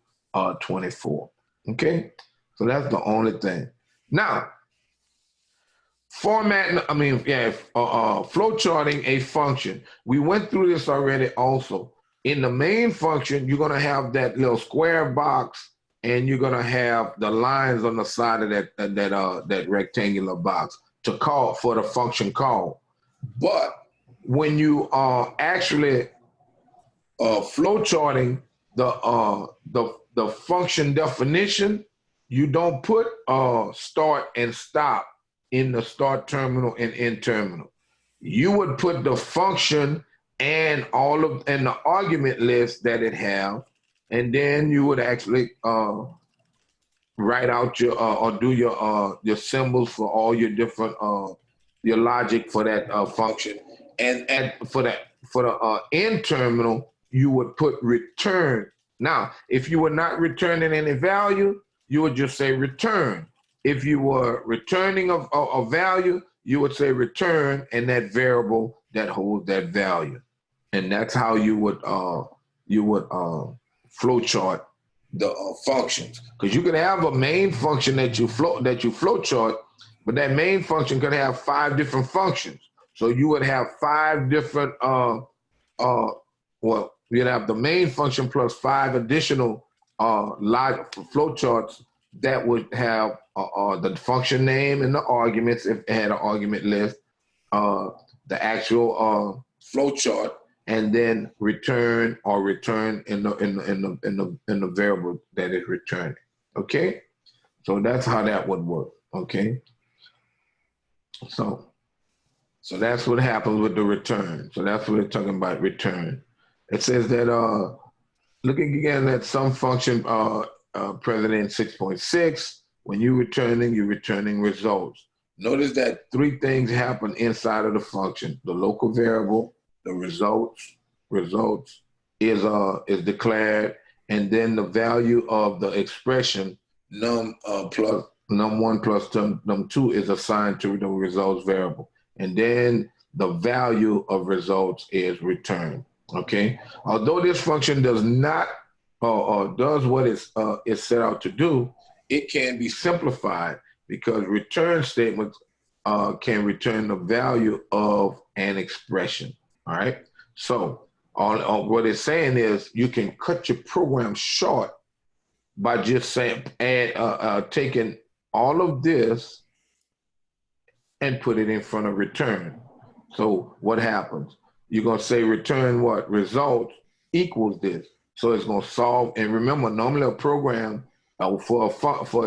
24. Okay? So that's the only thing. Now, flow charting a function. We went through this already also. In the main function, you're going to have that little square box, and you're going to have the lines on the side of that rectangular box to call for the function call. But when you are actually flow charting the function definition, you don't put start and stop in the start terminal and end terminal. You would put the function and the argument list that it have, and then you would actually write out your or do your symbols for all your different your logic for that function. And for the end terminal, you would put return. Now, if you were not returning any value, you would just say return. If you were returning a value, you would say return and that variable that holds that value. And that's how you would flow chart the functions. Because you could have a main function that you flow chart, but that main function could have 5 different functions. So you would have 5 different you'd have the main function plus 5 additional logic flow charts that would have the function name and the arguments if it had an argument list, the actual flow chart, and then return in the variable that is returning. Okay, so that's how that would work. Okay, so that's what happens with the return. So that's what we're talking about, return. It says that looking again at some function present in 6.6, when you're returning results. Notice that 3 things happen inside of the function: the local variable, the results is declared, and then the value of the expression num1 plus num2 is assigned to the results variable, and then the value of results is returned. Okay, although this function does not or does what it's set out to do, it can be simplified because return statements can return the value of an expression. All right, so what it's saying is you can cut your program short by just saying taking all of this and put it in front of return. So what happens? You're going to say return what? Result equals this. So it's going to solve. And remember, normally a program for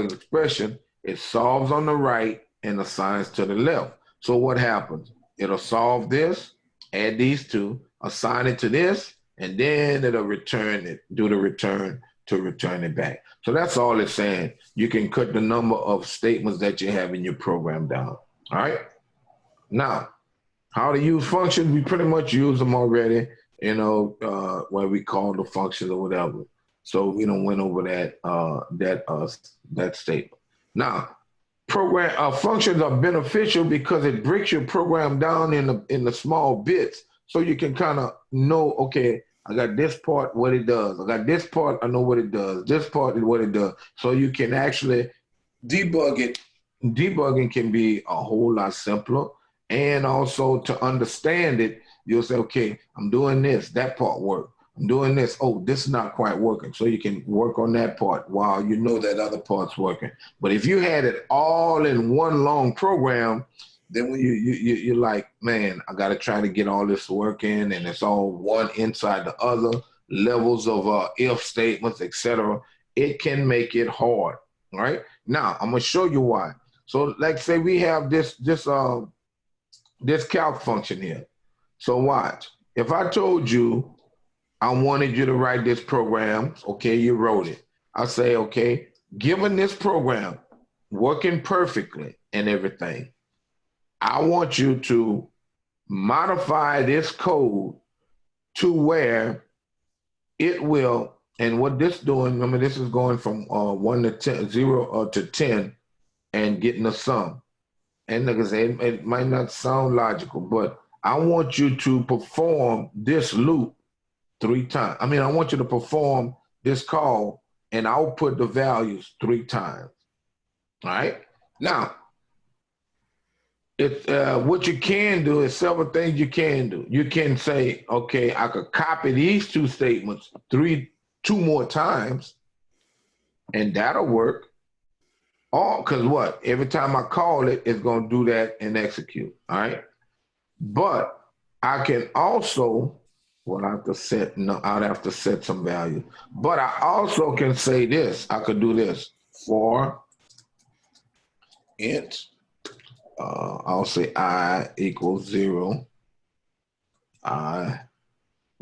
an expression, it solves on the right and assigns to the left. So what happens? It'll solve this, add these 2, assign it to this, and then it'll return it, do the return to return it back. So that's all it's saying. You can cut the number of statements that you have in your program down. All right? Now, how to use functions, we pretty much use them already, where we call the functions or whatever. So we don't went over that statement. Now, functions are beneficial because it breaks your program down in the small bits, so you can kind of know, okay, I got this part, what it does. I got this part, I know what it does. This part is what it does. So you can actually debug it. Debugging can be a whole lot simpler. And also to understand it, you'll say, okay, I'm doing this, that part worked. I'm doing this, oh, this is not quite working. So you can work on that part while you know that other part's working. But if you had it all in one long program, then when you're like, man, I got to try to get all this working, and it's all one inside the other, levels of if statements, etc. It can make it hard, right? Now, I'm going to show you why. So like say we have this calc function here. So watch. If I told you I wanted you to write this program, okay, you wrote it. I say, okay, given this program working perfectly and everything, I want you to modify this code to where it will, and what this doing, remember this is going from 1 to 10, 0 to 10 and getting a sum. And like I said, it might not sound logical, but I want you to perform this loop 3 times. I mean, I want you to perform this call and output the values 3 times. All right? Now, what you can do is several things you can do. You can say, okay, I could copy these 2 statements 2 more times, and that'll work. Because what? Every time I call it, it's going to do that and execute. All right? But I can also, I'd have to set some value. But I also can say this. I could do this. For int, I'll say I equals 0, I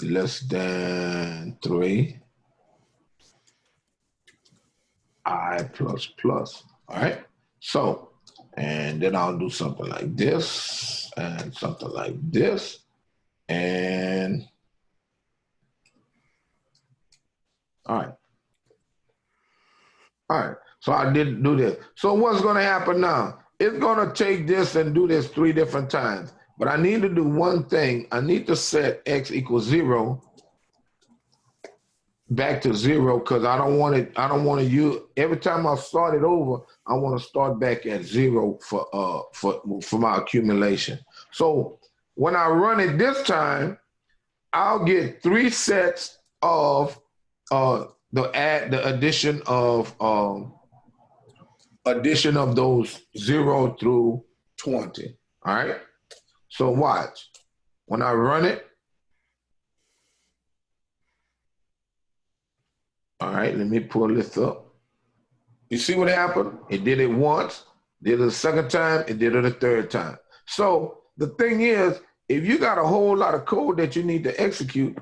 less than 3, I plus plus. All right. So, And then I'll do something like this and something like this. And all right. All right. So I did do this. So what's going to happen now? It's going to take this and do this 3 different times. But I need to do one thing. I need to set x equals 0 back to 0 because I don't want to use every time I start it over, I want to start back at 0 for my accumulation. So when I run it this time, I'll get 3 sets of the addition of those 0 through 20. All right. So watch. When I run it, all right, let me pull this up. You see what happened? It did it once, did it a second time, it did it a third time. So the thing is, if you got a whole lot of code that you need to execute,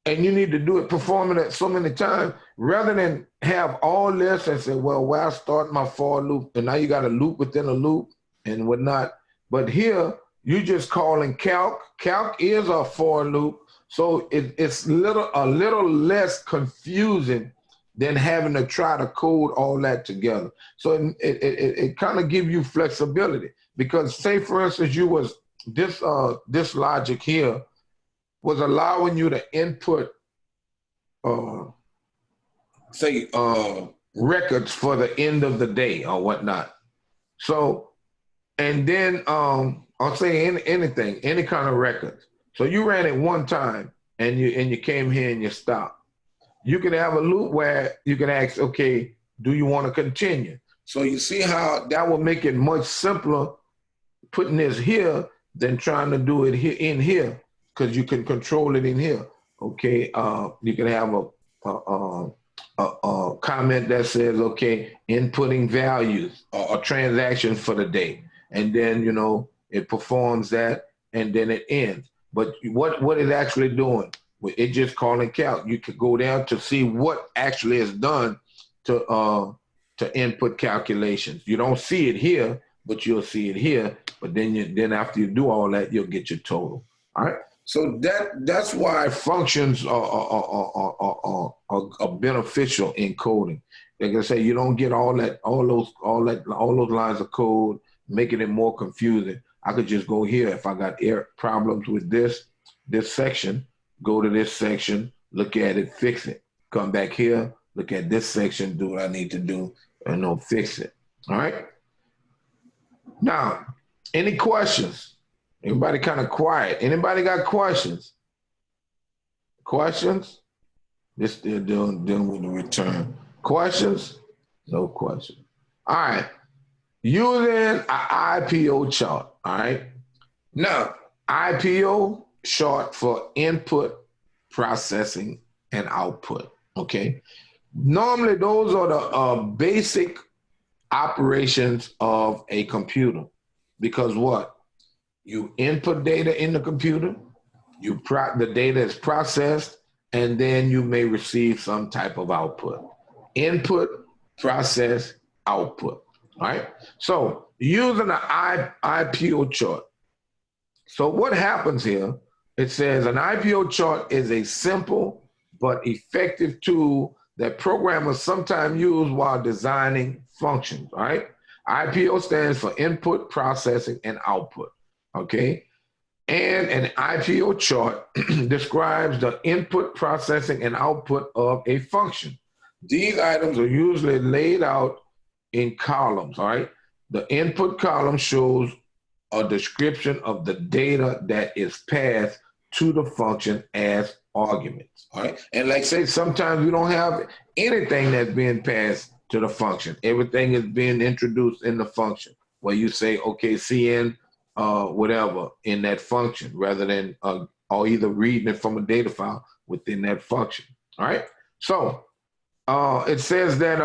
and you need to do it, performing it so many times, rather than have all this and say, well, where I start my for loop, and now you got a loop within a loop and whatnot. But here, you just calling calc. Calc is a for loop, so it's a little less confusing than having to try to code all that together. So it kind of gives you flexibility, because say, for instance, you was this logic here was allowing you to input, records for the end of the day or whatnot. So, and then I'll say anything, any kind of records. So you ran it one time and you came here and you stopped. You can have a loop where you can ask, okay, do you want to continue? So you see how that will make it much simpler putting this here than trying to do it here in here, because you can control it in here. Okay, you can have a comment that says, okay, inputting values or transactions for the day, and then it performs that, and then it ends. But what it's actually doing, it just calling calc. You could go down to see what actually is done to input calculations. You don't see it here, but you'll see it here. But then after you do all that, you'll get your total. All right. So that's why functions are beneficial in coding. Like I say, you don't get all those lines of code, making it more confusing. I could just go here if I got problems with this section, go to this section, look at it, fix it. Come back here, look at this section, do what I need to do, and fix it. All right. Now, any questions? Everybody kind of quiet. Anybody got questions? Questions? This still dealing with the return. Questions? No questions. All right. Using an IPO chart. All right. Now, IPO, short for input, processing, and output. Okay. Normally, those are the basic operations of a computer, because what? You input data in the computer, the data is processed, and then you may receive some type of output. Input, process, output. All right. So using an IPO chart. So what happens here? It says an IPO chart is a simple but effective tool that programmers sometimes use while designing functions. All right. IPO stands for input, processing, and output. Okay. And an IPO chart describes the input, processing, and output of a function. These items are usually laid out in columns. All right. The input column shows a description of the data that is passed to the function as arguments. All right. And like I say, sometimes we don't have anything that's being passed to the function. Everything is being introduced in the function, where you say, okay, cn whatever in that function, rather than or either reading it from a data file within that function. All right. So it says that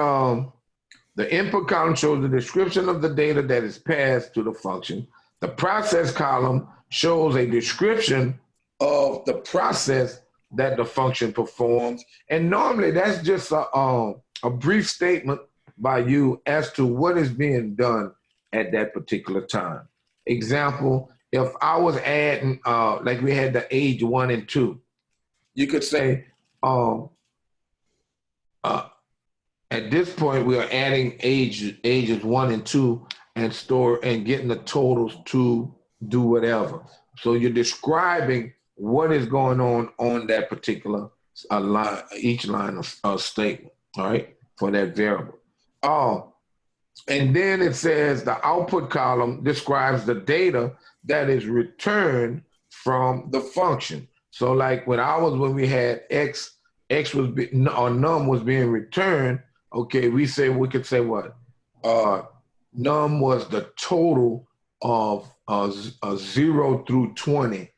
the input column shows the description of the data that is passed to the function. The process column shows a description of the process that the function performs. And normally that's just a brief statement by you as to what is being done at that particular time. Example, if I was adding, like we had the age 1 and 2, you could say, um, uh, at this point, we are adding ages 1 and 2 and store and getting the totals to do whatever. So you're describing what is going on that particular line, each line of statement, all right, for that variable. And then it says the output column describes the data that is returned from the function. So like when we had x was or num was being returned, okay, we could say what? Num was the total of 0 through 20,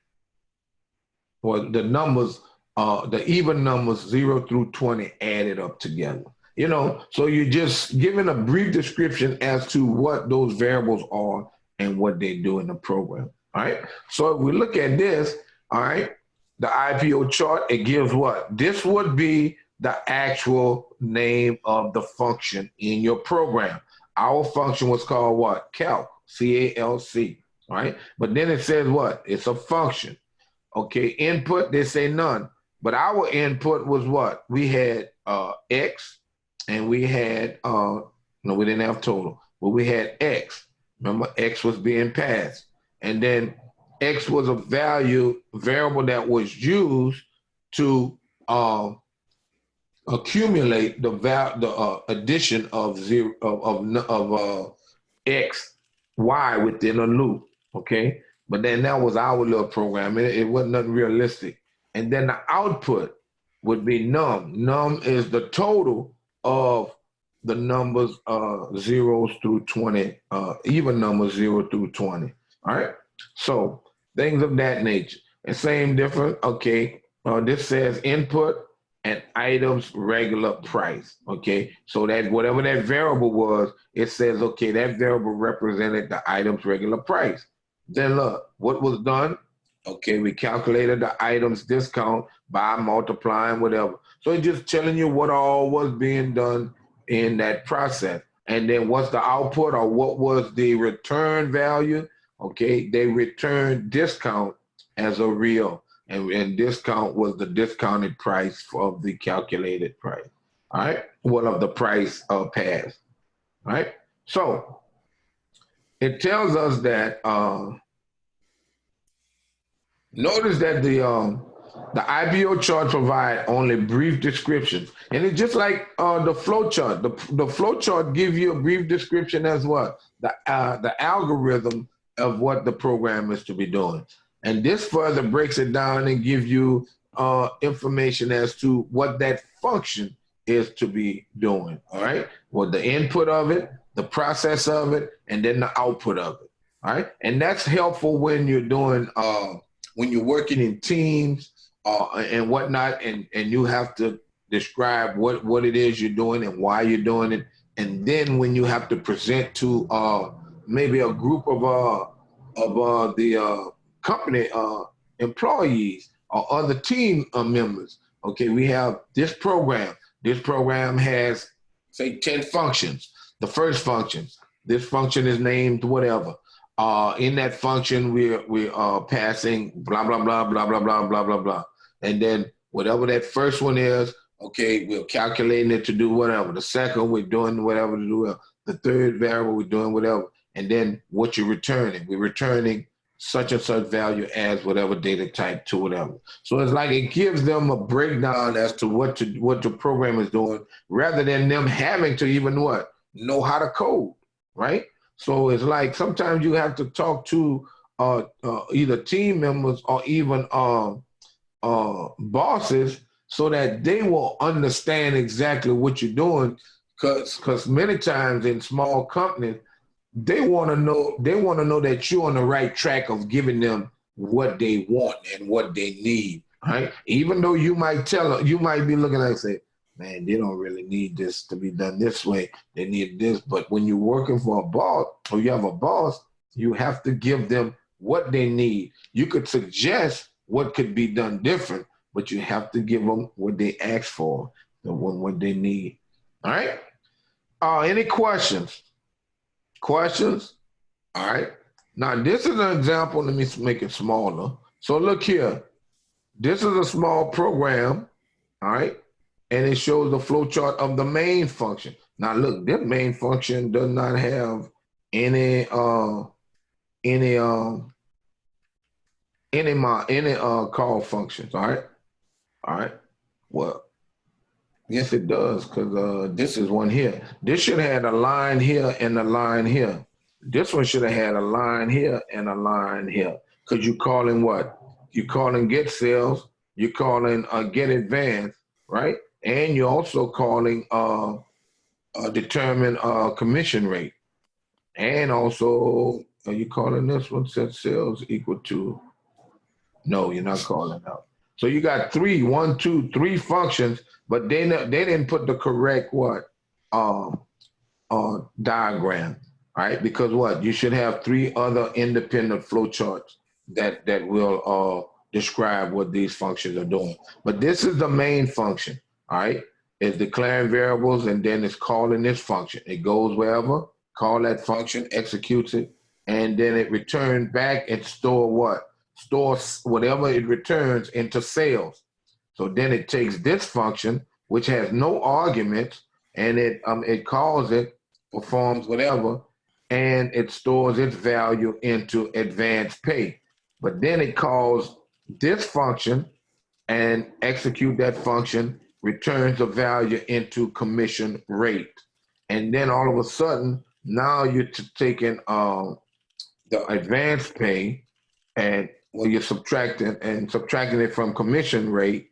or the numbers, the even numbers 0 through 20 added up together. So you're just giving a brief description as to what those variables are and what they do in the program. All right. So if we look at this, all right, the IPO chart, it gives what? This would be the actual name of the function in your program. Our function was called what? Calc, C-A-L-C, all right? But then it says what? It's a function. Okay, input, they say none. But our input was what? We had X, and we had, no, we didn't have total, but we had X. Remember, X was being passed. And then X was a variable that was used to accumulate the addition of X, Y within a loop, okay? But then that was our little program. It wasn't nothing realistic. And then the output would be num. Num is the total of the numbers 0 through 20, even numbers 0 through 20. All right. So things of that nature. And same difference. Okay. This says input and items regular price. Okay. So that whatever that variable was, it says, okay, that variable represented the item's regular price. Then look, what was done? Okay, we calculated the items discount by multiplying whatever. So it's just telling you what all was being done in that process. And then what's the output, or what was the return value? Okay, they returned discount as a real, and discount was the discounted price of the calculated price. All right, what of the price passed. All right, so it tells us that notice that the IPO chart provide only brief descriptions, and it's just like the flow chart. The flow chart gives you a brief description as what the algorithm of what the program is to be doing, and this further breaks it down and gives you information as to what that function is to be doing. All right, well, the input of it, the process of it, and then the output of it. All right, and that's helpful when you're doing. When you're working in teams and whatnot, and you have to describe what it is you're doing and why you're doing it. And then when you have to present to maybe a group of the company employees or other team members, okay, we have this program. This program has, say, 10 functions. The first function, this function is named whatever. In that function, we're passing blah, blah, blah, blah, blah, blah, blah, blah, blah. And then whatever that first one is, okay, we're calculating it to do whatever. The second, we're doing whatever to do. The third variable, we're doing whatever. And then what you're returning, we're returning such and such value as whatever data type to whatever. So it's like it gives them a breakdown as to what the program is doing, rather than them having to even know how to code, right? So it's like sometimes you have to talk to either team members or even bosses so that they will understand exactly what you're doing. Because many times in small companies, they want to know that you're on the right track of giving them what they want and what they need, right? Even though you might tell them, you might be looking at it and say, man, they don't really need this to be done this way. They need this. But when you're working for a boss, or you have a boss, you have to give them what they need. You could suggest what could be done different, but you have to give them what they ask for, what they need. All right? Any questions? Questions? All right. Now, this is an example. Let me make it smaller. So look here. This is a small program, all right? And it shows the flow chart of the main function. Now, look, this main function does not have any call functions, all right? All right. Well, yes, it does, because this is one here. This should have had a line here and a line here. This one should have had a line here and a line here. Because you're calling what? You're calling get sales, you're calling get advance, right? And you're also calling determine commission rate. And also, are you calling this one set sales equal to? No, you're not calling out. So you got three functions, but they didn't put the correct what diagram, right? Because what you should have three other independent flowcharts that will describe what these functions are doing. But this is the main function, all right? It's declaring variables and then it's calling this function. It goes wherever, call that function, executes it, and then it returns back and store what? Stores whatever it returns into sales. So then it takes this function, which has no arguments, and it calls it, performs whatever, and it stores its value into advance pay. But then it calls this function and execute that function, returns a value into commission rate. And then all of a sudden, now you're taking the advance pay and you're subtracting it from commission rate,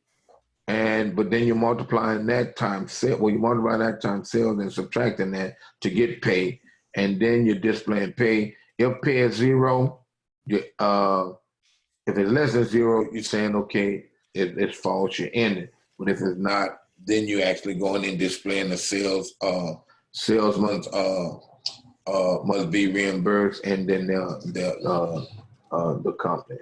but then you're multiplying that times sales. Well, you multiply that times sales and subtracting that to get pay, and then you're displaying pay. If pay is zero, if it's less than zero, you're saying okay, it's false, you end it. But if it's not, then you're actually going and displaying the sales. Sales must be reimbursed, and then the company.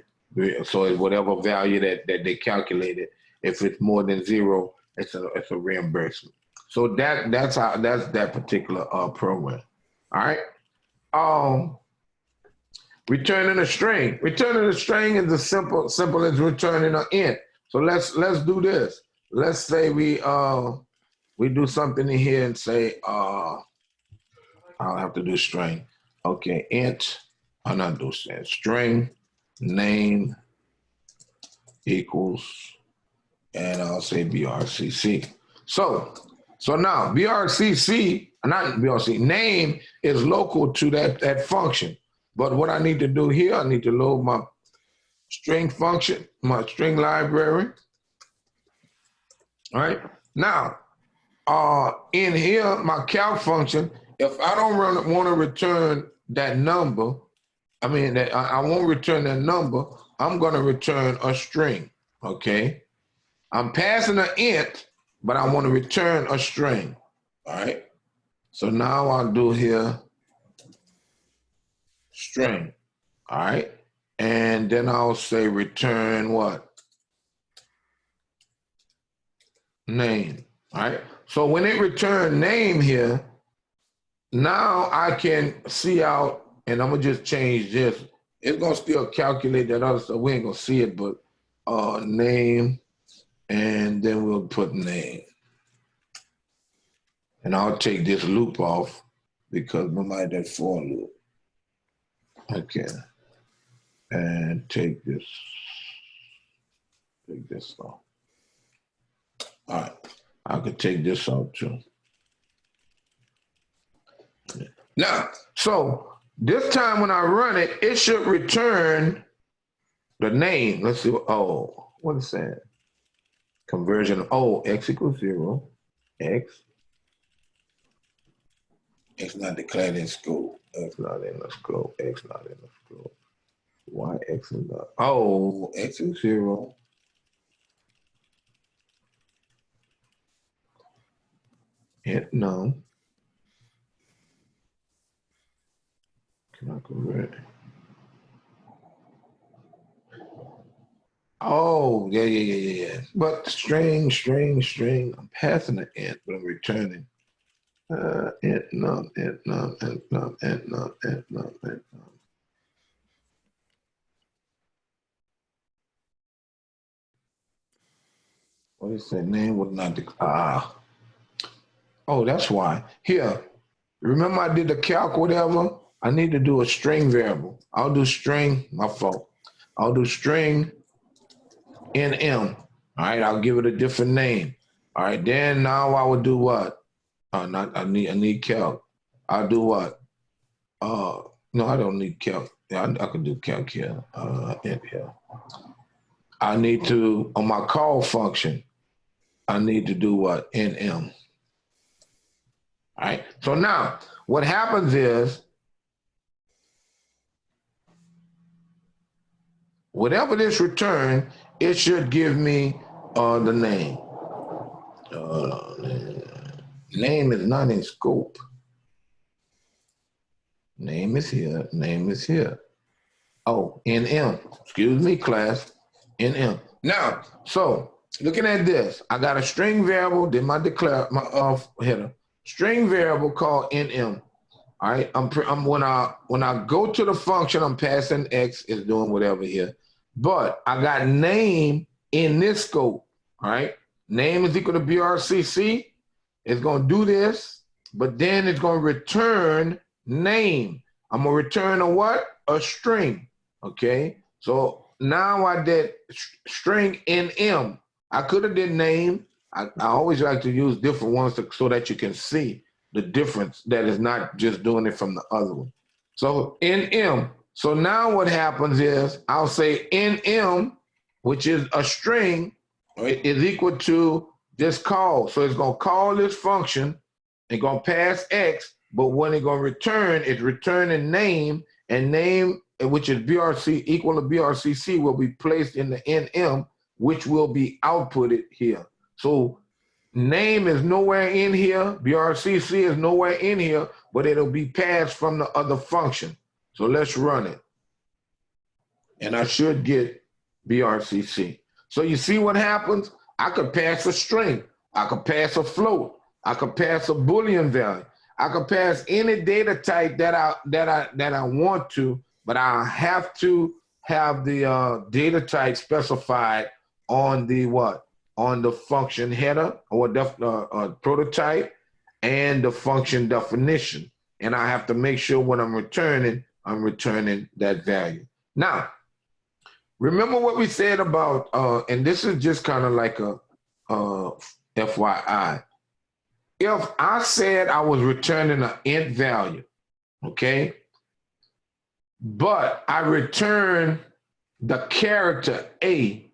So it's whatever value that they calculated. If it's more than zero, it's a reimbursement. So that's that particular program. All right. Returning a string. Returning a string is as simple as returning an int. So let's do this. Let's say we do something in here and say I'll have to do string. Okay, int. I'll not do that. String name equals, and I'll say BRCC. So now BRCC, not BRC, name is local to that function. But what I need to do here, I need to load my string function, my string library. All right. Now, in here, my calc function, if I don't want to return that number, I won't return that number, I'm going to return a string, okay? I'm passing an int, but I want to return a string, all right? So now I'll do here string, all right? And then I'll say return what? Name, all right? So when it return name here, now I can see out, and I'm gonna just change this. It's gonna still calculate that other stuff. We ain't gonna see it, but name, and then we'll put name. And I'll take this loop off because we might that for loop. Okay. And take this off. All right. I could take this out too. Now, so this time when I run it, it should return the name. Let's see. Oh, what is that? Conversion of x equals 0. X not declared in scope. X not in the scope. X not in the scope. Why x is not? Oh, x is 0. Int none. Can I convert? Oh, yeah. But string. I'm passing an int, but I'm returning. Int none. What is that name? Was not oh, that's why. Here, remember I did the calc, whatever? I need to do a string variable. I'll do string, my fault. I'll do string nm. All right, I'll give it a different name. All right, then now I would do what? I need calc. I'll do what? No, I don't need calc. Yeah, I can do calc here. In here. I need to, on my call function, I need to do what? nm. All right, so now what happens is, whatever this return, it should give me the name. Name is not in scope. Name is here. Name is here. Oh, NM. Excuse me, class. NM. Now, so looking at this, I got a string variable. Did my declare my header string variable called NM. All right. When I go to the function, I'm passing X is doing whatever here, but I got name in this scope. All right. Name is equal to BRCC. It's going to do this, but then it's going to return name. I'm going to return a what? A string. Okay. So now I did string NM. I could have did name. I always like to use different ones so that you can see the difference that is not just doing it from the other one. So NM. So now what happens is I'll say NM, which is a string, right, is equal to this call. So it's going to call this function and going to pass X, but when it's going to return, it's returning name, and name, which is BRC equal to BRCC, will be placed in the NM, which will be outputted here. So name is nowhere in here, BRCC is nowhere in here, but it'll be passed from the other function. So let's run it. And I should get BRCC. So you see what happens? I could pass a string. I could pass a float. I could pass a Boolean value. I could pass any data type that I want to, but I have to have the data type specified on the what? On the function header or prototype and the function definition. And I have to make sure when I'm returning that value. Now, remember what we said about, and this is just kind of like a FYI. If I said I was returning an int value, okay, but I return the character A,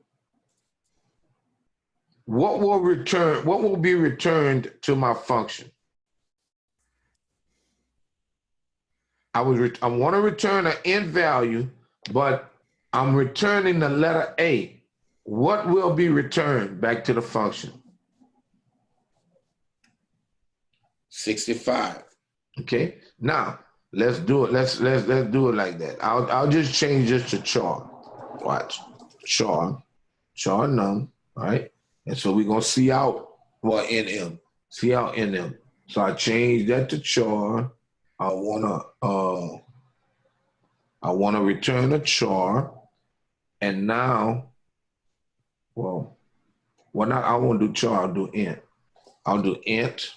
what will be returned to my function? I want to return an int value, but I'm returning the letter A. What will be returned back to the function? 65. Okay. Now let's do it. Let's do it like that. I'll just change this to char. Watch. Char num. All right. And so we're gonna see out NM. See out NM. So I changed that to char. I wanna return a char. And now, I won't do char, I'll do int. I'll do int.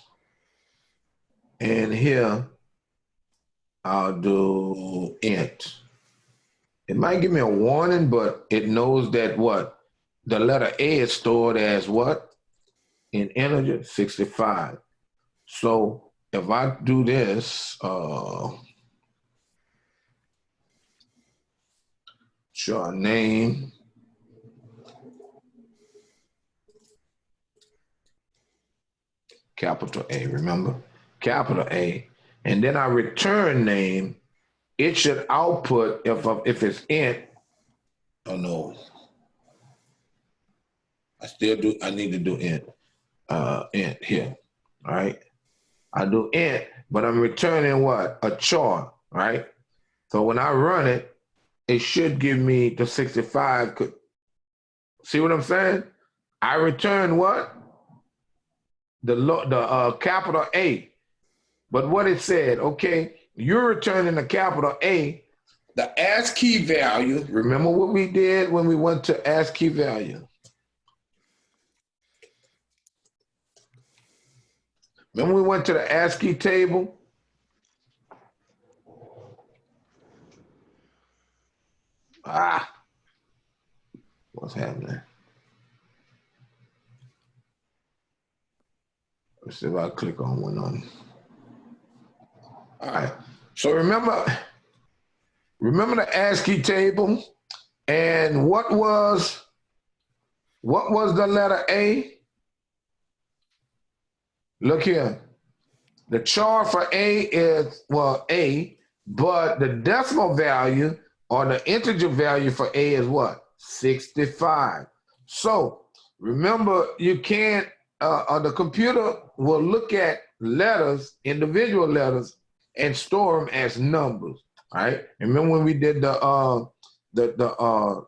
And here, I'll do int. It might give me a warning, but it knows that what? The letter A is stored as what? In integer 65. So if I do this, char name, capital A, remember? Capital A, and then I return name, it should output, if it's int, oh no, I need to do int here, all right? I do int, but I'm returning what? A char, right? So when I run it, it should give me the 65. See what I'm saying? I return what? The capital A. But what it said, okay, you're returning the capital A, the ASCII value. Remember what we did when we went to ASCII value? Remember we went to the Ascii table? What's happening? Let's see if I click on one on. All right. So remember the Ascii table, and what was the letter A? Look here. The char for A is, well, A, but the decimal value or the integer value for A is what? 65. So remember, you can't, the computer will look at letters, individual letters, and store them as numbers, right? Remember when we did the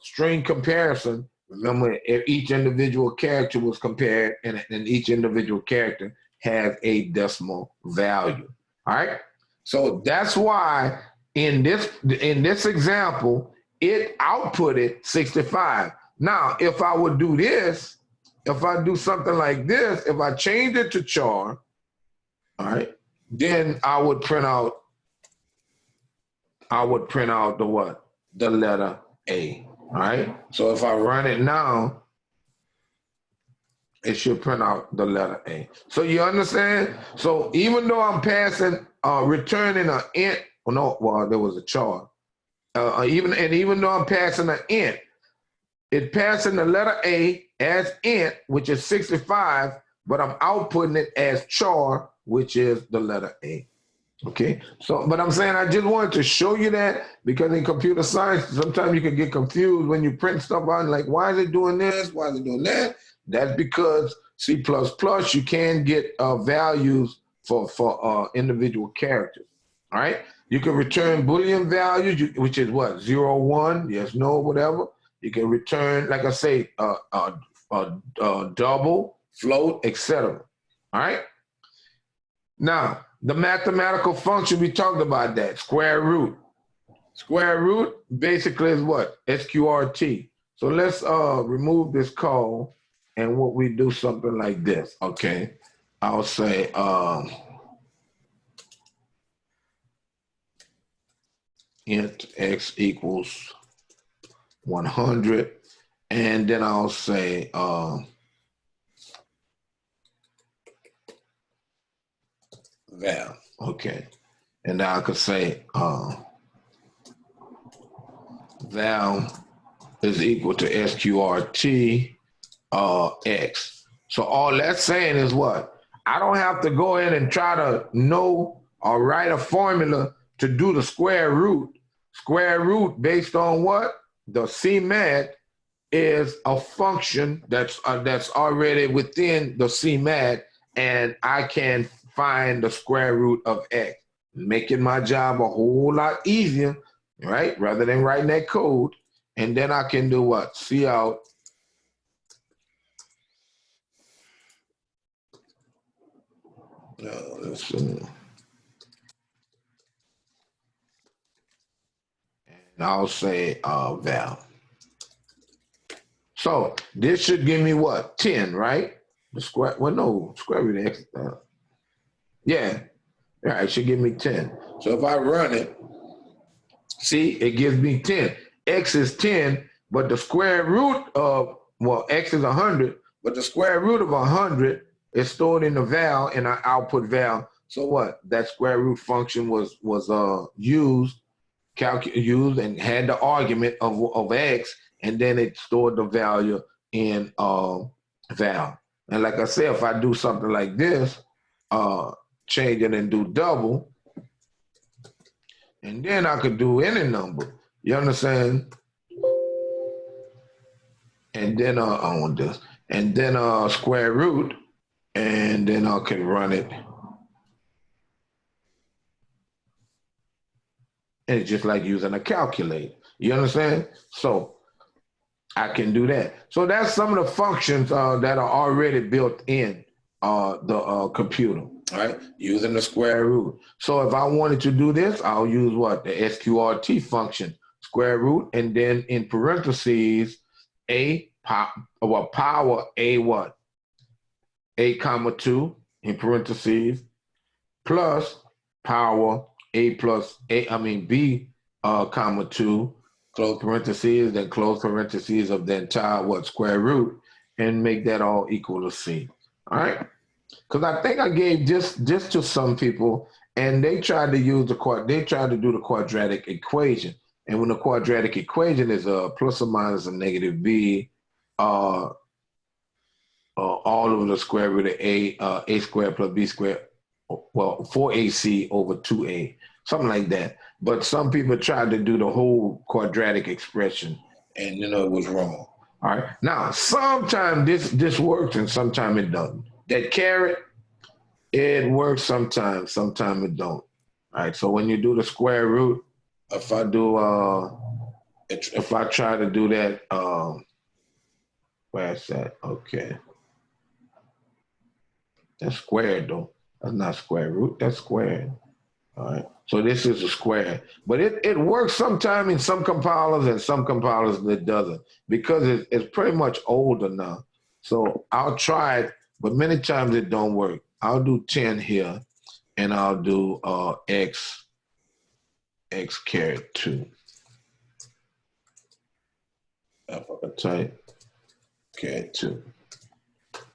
string comparison, remember each individual character was compared, and each individual character has a decimal value. All right. So that's why in this example, it outputted 65. Now, if I would do this, if I do something like this, if I change it to char, all right, then I would print out the what? The letter A. All right. So if I run it now, it should print out the letter A. So you understand? So even though I'm passing, returning an int, there was a char. Even though I'm passing an int, it's passing the letter A as int, which is 65, but I'm outputting it as char, which is the letter A. Okay, so, but I'm saying I just wanted to show you that because in computer science, sometimes you can get confused when you print stuff out, like, why is it doing this? Why is it doing that? That's because C++, you can get values for individual characters, all right? You can return Boolean values, which is what, 0, 1, yes, no, whatever. You can return, like I say, double, float, etc. All right? Now, the mathematical function, we talked about that, square root. Square root basically is what? SQRT. So let's remove this call, and what we do something like this, okay? I'll say int x equals 100, and then I'll say val, okay? And now I could say val is equal to SQRT X. So all that's saying is what? I don't have to go in and try to know or write a formula to do the square root. Square root based on what? The CMAT is a function that's already within the CMAT, and I can find the square root of X, making my job a whole lot easier, right? Rather than writing that code. And then I can do what? See out let's see. And I'll say val. So this should give me what? 10, right? The square, well, no, square root of X. Yeah, it should give me 10. So if I run it, see, it gives me 10. X is 10, but the square root of, well, X is 100, but the square root of 100 is stored in the val, and I output val. So what? That square root function was used and had the argument of X, and then it stored the value in val. And like I said, if I do something like this, change it and do double, and then I could do any number. You understand? And then I want this, and then square root, and then I can run it. And it's just like using a calculator. You understand? So I can do that. So that's some of the functions that are already built in the computer, right? Using the square root. So if I wanted to do this, I'll use what? The SQRT function, square root, and then in parentheses, power A what? A comma 2, in parentheses plus power a plus a, b, comma 2, close parentheses, then close parentheses of the entire square root, and make that all equal to c. All right? Because I think I gave this to some people, and they tried to use they tried to do the quadratic equation. And when the quadratic equation is a plus or minus a negative b, all over the square root of a squared plus b squared, 4ac over 2a, something like that. But some people tried to do the whole quadratic expression, and it was wrong. All right. Now, sometimes this works and sometimes it doesn't. That caret, it works sometimes it don't. All right. So when you do the square root, if I try to do that, where's that? Okay. That's squared though. That's not square root, that's squared. All right. So this is a square. But it works sometime in some compilers and some compilers it doesn't, because it's pretty much older now. So I'll try it, but many times it don't work. I'll do 10 here, and I'll do x caret 2. Type caret 2.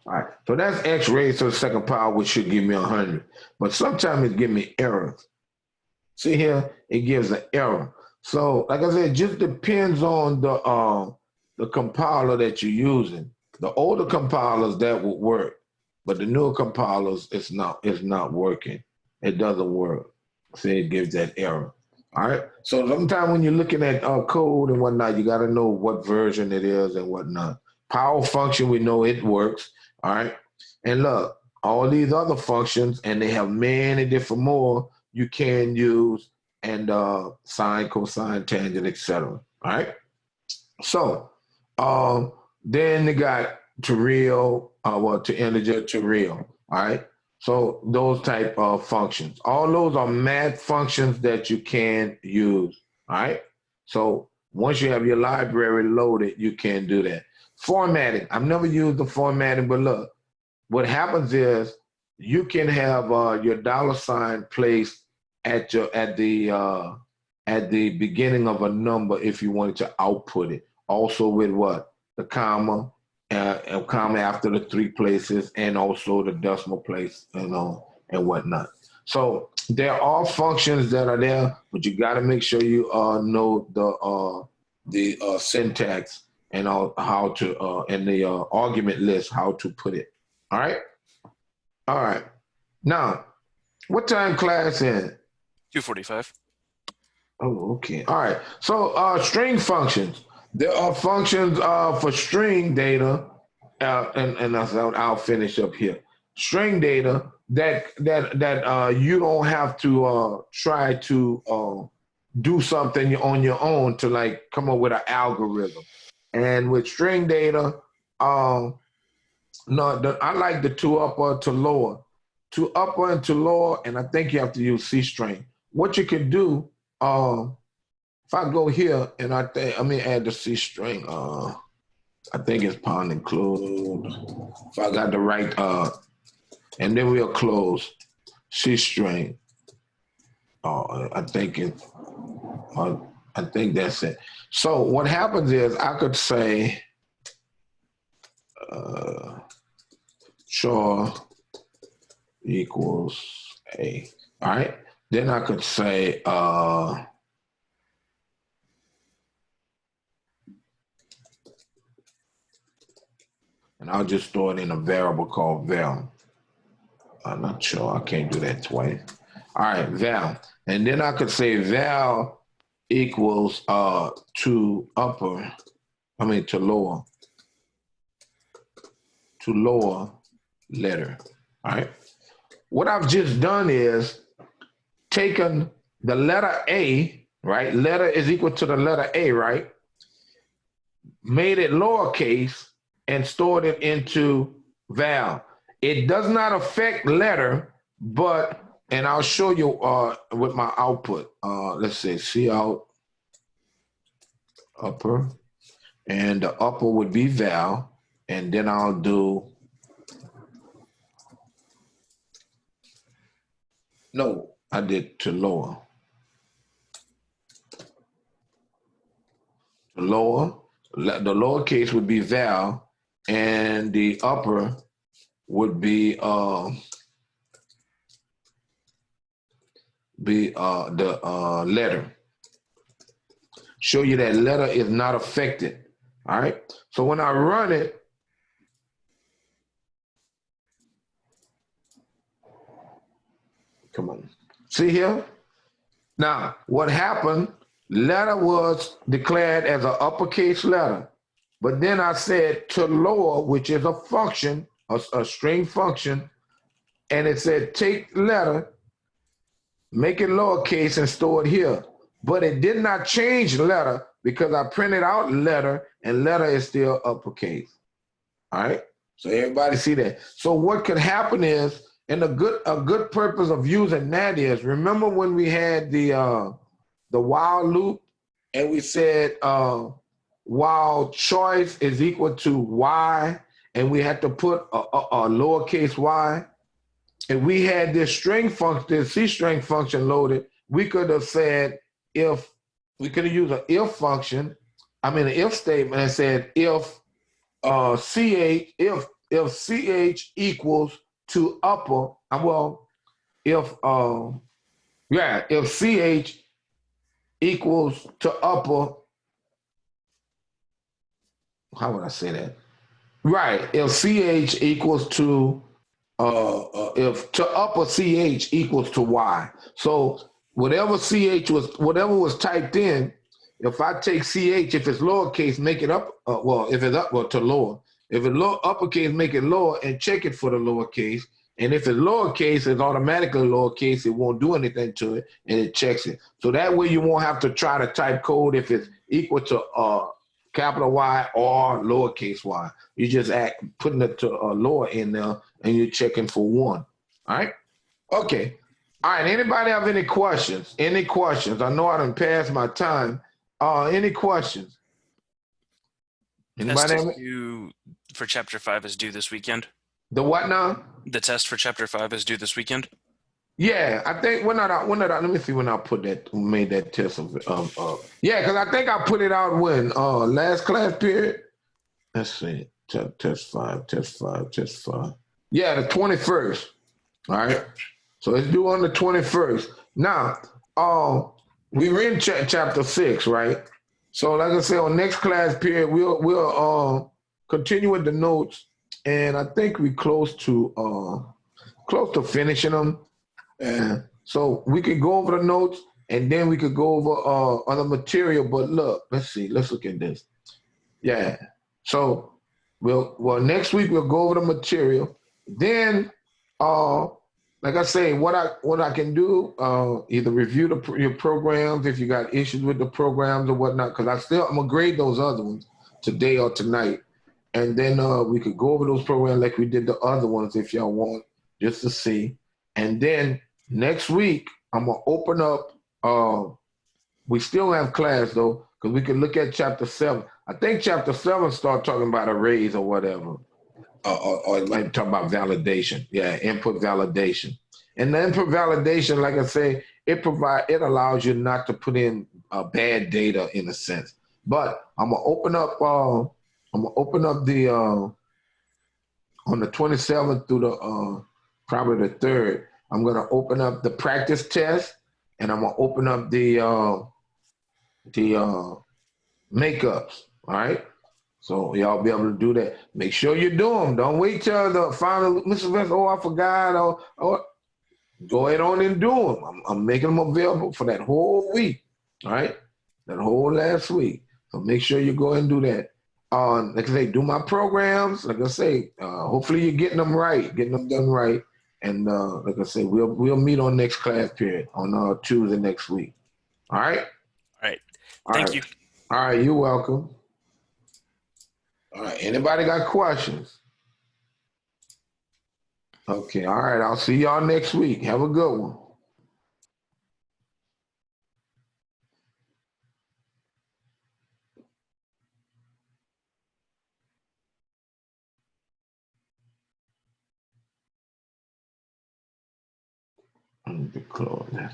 All right, so that's x raised to the second power, which should give me 100. But sometimes it gives me errors. See here, it gives an error. So, like I said, it just depends on the compiler that you're using. The older compilers, that would work, but the newer compilers, it's not working. It doesn't work. See, it gives that error. All right. So sometimes when you're looking at code and whatnot, you got to know what version it is and whatnot. Power function, we know it works. All right. And look, all these other functions, and they have many different more you can use, and sine, cosine, tangent, etc. All right. So then they got to real, to integer, to real. All right. So those type of functions, all those are math functions that you can use. All right. So once you have your library loaded, you can do that. Formatting. I've never used the formatting, but look, what happens is you can have your $ placed at the beginning of a number if you wanted to output it. Also with what? The comma, and comma after the 3 places, and also the decimal place, and whatnot. So there are functions that are there, but you got to make sure you know the syntax and how to and the argument list, how to put it. All right. Now, what time class in?
2:45.
Oh, okay. All right. So string functions. There are functions for string data, and I'll finish up here. String data that you don't have to try to do something on your own to like come up with an algorithm. And with string data, I like the to upper to lower, to upper and to lower, and I think you have to use C string. What you can do, if I go here and let me add the C string. I think it's pound include. If I got the right, and then we'll close C string. I think that's it. So what happens is I could say, char equals A. All right. Then I could say, and I'll just store it in a variable called val. I'm not sure. I can't do that twice. All right, val. And then I could say val equals to lower letter. All right. What I've just done is taken the letter A, right? Letter is equal to the letter A, right? Made it lowercase and stored it into val. It does not affect letter, and I'll show you with my output. Let's say C out upper, and the upper would be val, and then I'll do No, I did to lower. To lower, the lowercase would be val, and the upper would be the letter. Show you that letter is not affected. All right. So when I run it, come on. See here? Now, what happened, letter was declared as an uppercase letter. But then I said to lower, which is a function, a string function, and it said take letter, make it lowercase and store it here. But it did not change letter because I printed out letter and letter is still uppercase. All right. So everybody see that. So what could happen is, and a good purpose of using that is, remember when we had the while loop and we said while choice is equal to y, and we had to put a lowercase y, and we had this string function, this C string function loaded, we could have said if we could have used an if function, an if statement, and said if ch if ch equals to upper, if if ch equals to upper, how would I say that? Right, if ch equals to if to upper ch equals to y. So whatever was typed in, if I take ch, if it's lowercase, make it up. If it's up, to lower. If it's uppercase, make it lower and check it for the lowercase. And if it's lowercase, it's automatically lowercase. It won't do anything to it, and it checks it. So that way, you won't have to try to type code if it's equal to capital Y or lowercase y. You just putting it to lower in there, and you're checking for one. All right. Okay. All right. Anybody have any questions? Any questions? I know I done passed my time. Any questions?
Test
Anybody have
is
it?
due for chapter 5 is due this weekend.
The what now?
The test for chapter 5 is due this weekend.
Yeah, I think let me see when I made that test yeah, because I think I put it out when last class period. Let's see. Test five. Yeah, the 21st. All right. So it's due on the 21st. Now, we were in chapter 6, right? So like I said, on next class period, we'll continue with the notes, and I think we close to finishing them. And so we could go over the notes, and then we could go over other material. But look, let's look at this. Yeah. So next week we'll go over the material. Then like I say, what I can do, either review your programs if you got issues with the programs or whatnot, because I'm gonna grade those other ones today or tonight. And then we could go over those programs like we did the other ones if y'all want, just to see. And then next week I'm gonna open up we still have class though, because we can look at chapter 7. I think chapter 7 start talking about arrays or whatever. Or it might talk about validation. Yeah, input validation. And the input validation, like I say, it allows you not to put in bad data in a sense. But I'm gonna open up the on the 27th through the probably the 3rd. I'm gonna open up the practice test, and I'm gonna open up the makeups. All right. So y'all be able to do that. Make sure you do them. Don't wait till the final, Mr. Vince, I forgot, or go ahead on and do them. I'm making them available for that whole week, all right? That whole last week. So make sure you go ahead and do that. Like I say, do my programs. Like I say, hopefully you're getting them right, getting them done right. And like I say, we'll meet on next class period on Tuesday next week. All right?
All right. Thank you.
All right, you're welcome. All right, anybody got questions? Okay, all right, I'll see y'all next week. Have a good one. I need to close this.